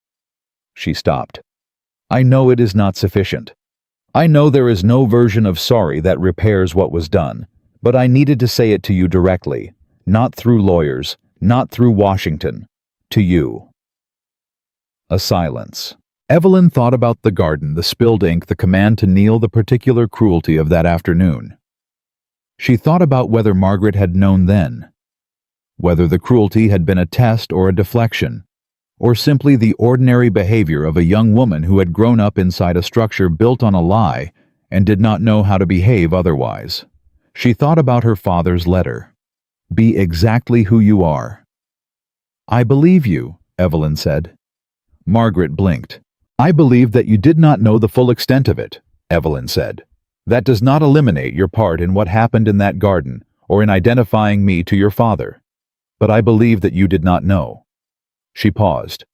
Speaker 1: She stopped. "I know it is not sufficient. I know there is no version of sorry that repairs what was done, but I needed to say it to you directly, not through lawyers, not through Washington, to you." A silence. Evelyn thought about the garden, the spilled ink, the command to kneel, the particular cruelty of that afternoon. She thought about whether Margaret had known then, whether the cruelty had been a test or a deflection, or simply the ordinary behavior of a young woman who had grown up inside a structure built on a lie and did not know how to behave otherwise. She thought about her father's letter. "Be exactly who you are." "I believe you," Evelyn said. Margaret blinked. "I believe that you did not know the full extent of it," Evelyn said. "That does not eliminate your part in what happened in that garden or in identifying me to your father. But I believe that you did not know." She paused.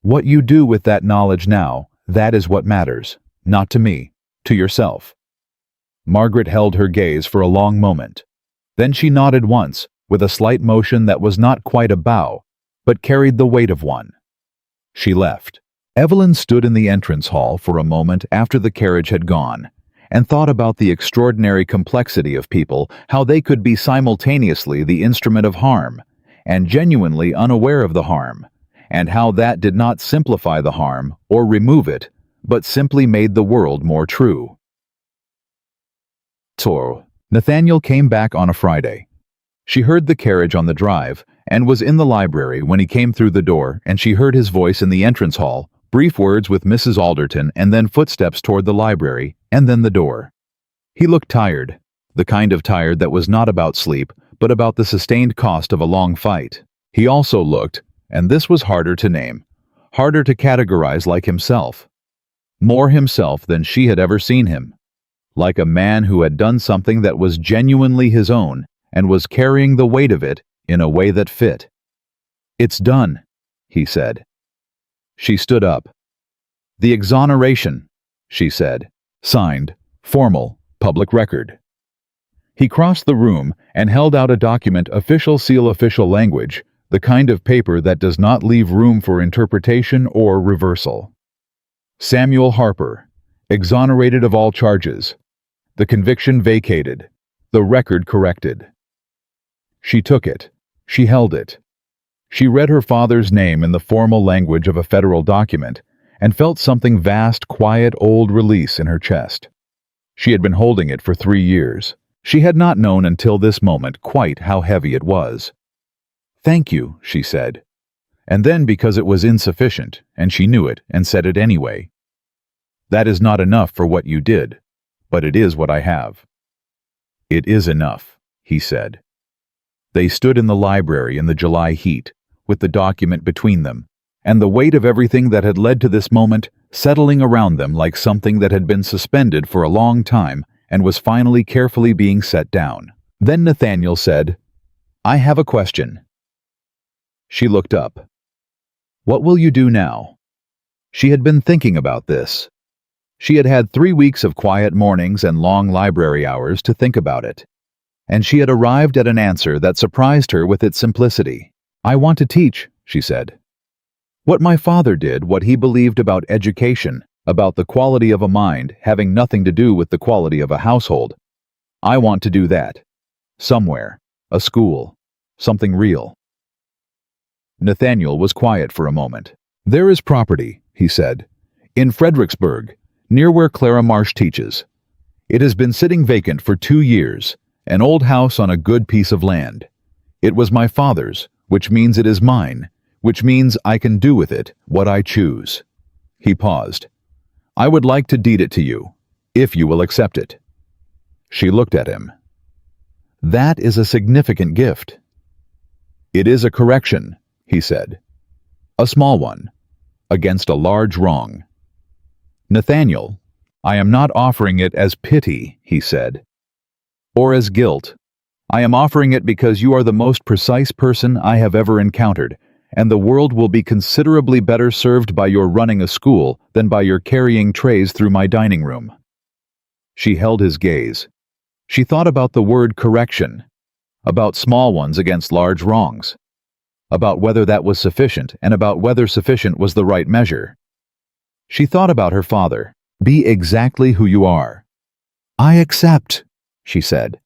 Speaker 1: "What you do with that knowledge now, that is what matters, not to me, to yourself." Margaret held her gaze for a long moment. Then she nodded once, with a slight motion that was not quite a bow, but carried the weight of one. She left. Evelyn stood in the entrance hall for a moment after the carriage had gone, and thought about the extraordinary complexity of people, how they could be simultaneously the instrument of harm, and genuinely unaware of the harm, and how that did not simplify the harm or remove it, but simply made the world more true. Nathaniel came back on a Friday. She heard the carriage on the drive, and was in the library when he came through the door, and she heard his voice in the entrance hall, brief words with Mrs. Alderton, and then footsteps toward the library, and then the door. He looked tired, the kind of tired that was not about sleep, but about the sustained cost of a long fight. He also looked, and this was harder to name, harder to categorize, like himself. More himself than she had ever seen him. Like a man who had done something that was genuinely his own, and was carrying the weight of it in a way that fit. "It's done," he said. She stood up. "The exoneration," she said. "Signed, formal, public record." He crossed the room and held out a document, official seal, official language, the kind of paper that does not leave room for interpretation or reversal. "Samuel Harper, exonerated of all charges. The conviction vacated. The record corrected." She took it. She held it. She read her father's name in the formal language of a federal document and felt something vast, quiet, old release in her chest. She had been holding it for 3 years. She had not known until this moment quite how heavy it was. "Thank you," she said. And then, because it was insufficient, and she knew it and said it anyway, "That is not enough for what you did, but it is what I have." "It is enough," he said. They stood in the library in the July heat, with the document between them, and the weight of everything that had led to this moment settling around them like something that had been suspended for a long time and was finally carefully being set down. Then Nathaniel said, "I have a question." She looked up. "What will you do now?" She had been thinking about this. She had had 3 weeks of quiet mornings and long library hours to think about it. And she had arrived at an answer that surprised her with its simplicity. "I want to teach," she said. "What my father did, what he believed about education, about the quality of a mind having nothing to do with the quality of a household. I want to do that. Somewhere. A school. Something real. Nathaniel was quiet for a moment. There is property, he said, in Fredericksburg, near where Clara Marsh teaches. It has been sitting vacant for 2 years, an old house on a good piece of land. It was my father's, which means it is mine, which means I can do with it what I choose. He paused. I would like to deed it to you, if you will accept it. She looked at him. That is a significant gift. It is a correction, he said. A small one, against a large wrong. Nathaniel, I am not offering it as pity, he said, or as guilt. I am offering it because you are the most precise person I have ever encountered, and the world will be considerably better served by your running a school than by your carrying trays through my dining room. She held his gaze. She thought about the word correction, about small ones against large wrongs, about whether that was sufficient and about whether sufficient was the right measure. She thought about her father. Be exactly who you are. I accept, she said.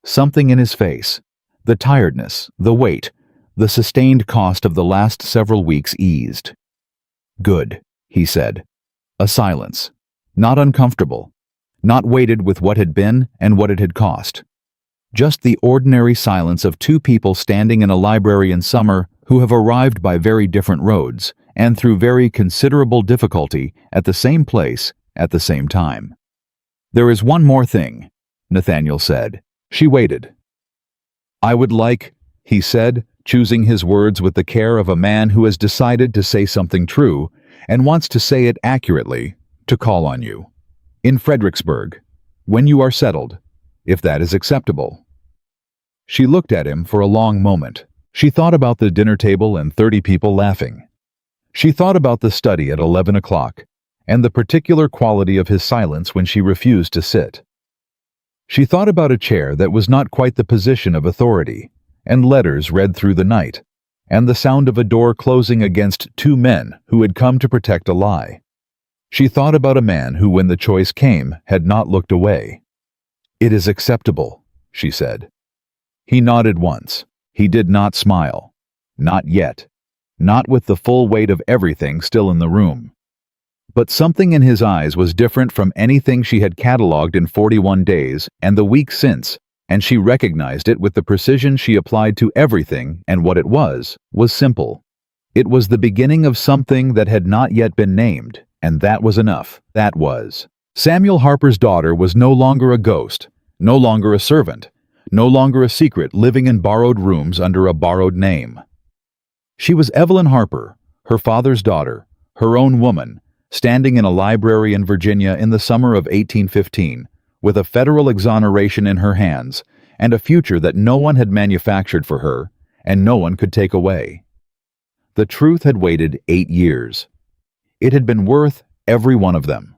Speaker 1: Something in his face, the tiredness, the weight, the sustained cost of the last several weeks eased. Good, he said. A silence, not uncomfortable, not weighted with what had been and what it had cost. Just the ordinary silence of two people standing in a library in summer who have arrived by very different roads and through very considerable difficulty at the same place at the same time. There is one more thing, Nathaniel said. She waited. I would like, he said, choosing his words with the care of a man who has decided to say something true and wants to say it accurately, to call on you. In Fredericksburg, when you are settled, if that is acceptable. She looked at him for a long moment. She thought about the dinner table and 30 people laughing. She thought about the study at 11 o'clock and the particular quality of his silence when she refused to sit. She thought about a chair that was not quite the position of authority, and letters read through the night, and the sound of a door closing against 2 men who had come to protect a lie. She thought about a man who, when the choice came, had not looked away. It is acceptable, she said. He nodded once. He did not smile. Not yet. Not with the full weight of everything still in the room. But something in his eyes was different from anything she had catalogued in 41 days and the week since, and she recognized it with the precision she applied to everything, and what it was simple. It was the beginning of something that had not yet been named, and that was enough. That was. Samuel Harper's daughter was no longer a ghost, no longer a servant, no longer a secret living in borrowed rooms under a borrowed name. She was Evelyn Harper, her father's daughter, her own woman, standing in a library in Virginia in the summer of 1815, with a federal exoneration in her hands and a future that no one had manufactured for her and no one could take away. The truth had waited 8 years. It had been worth every one of them.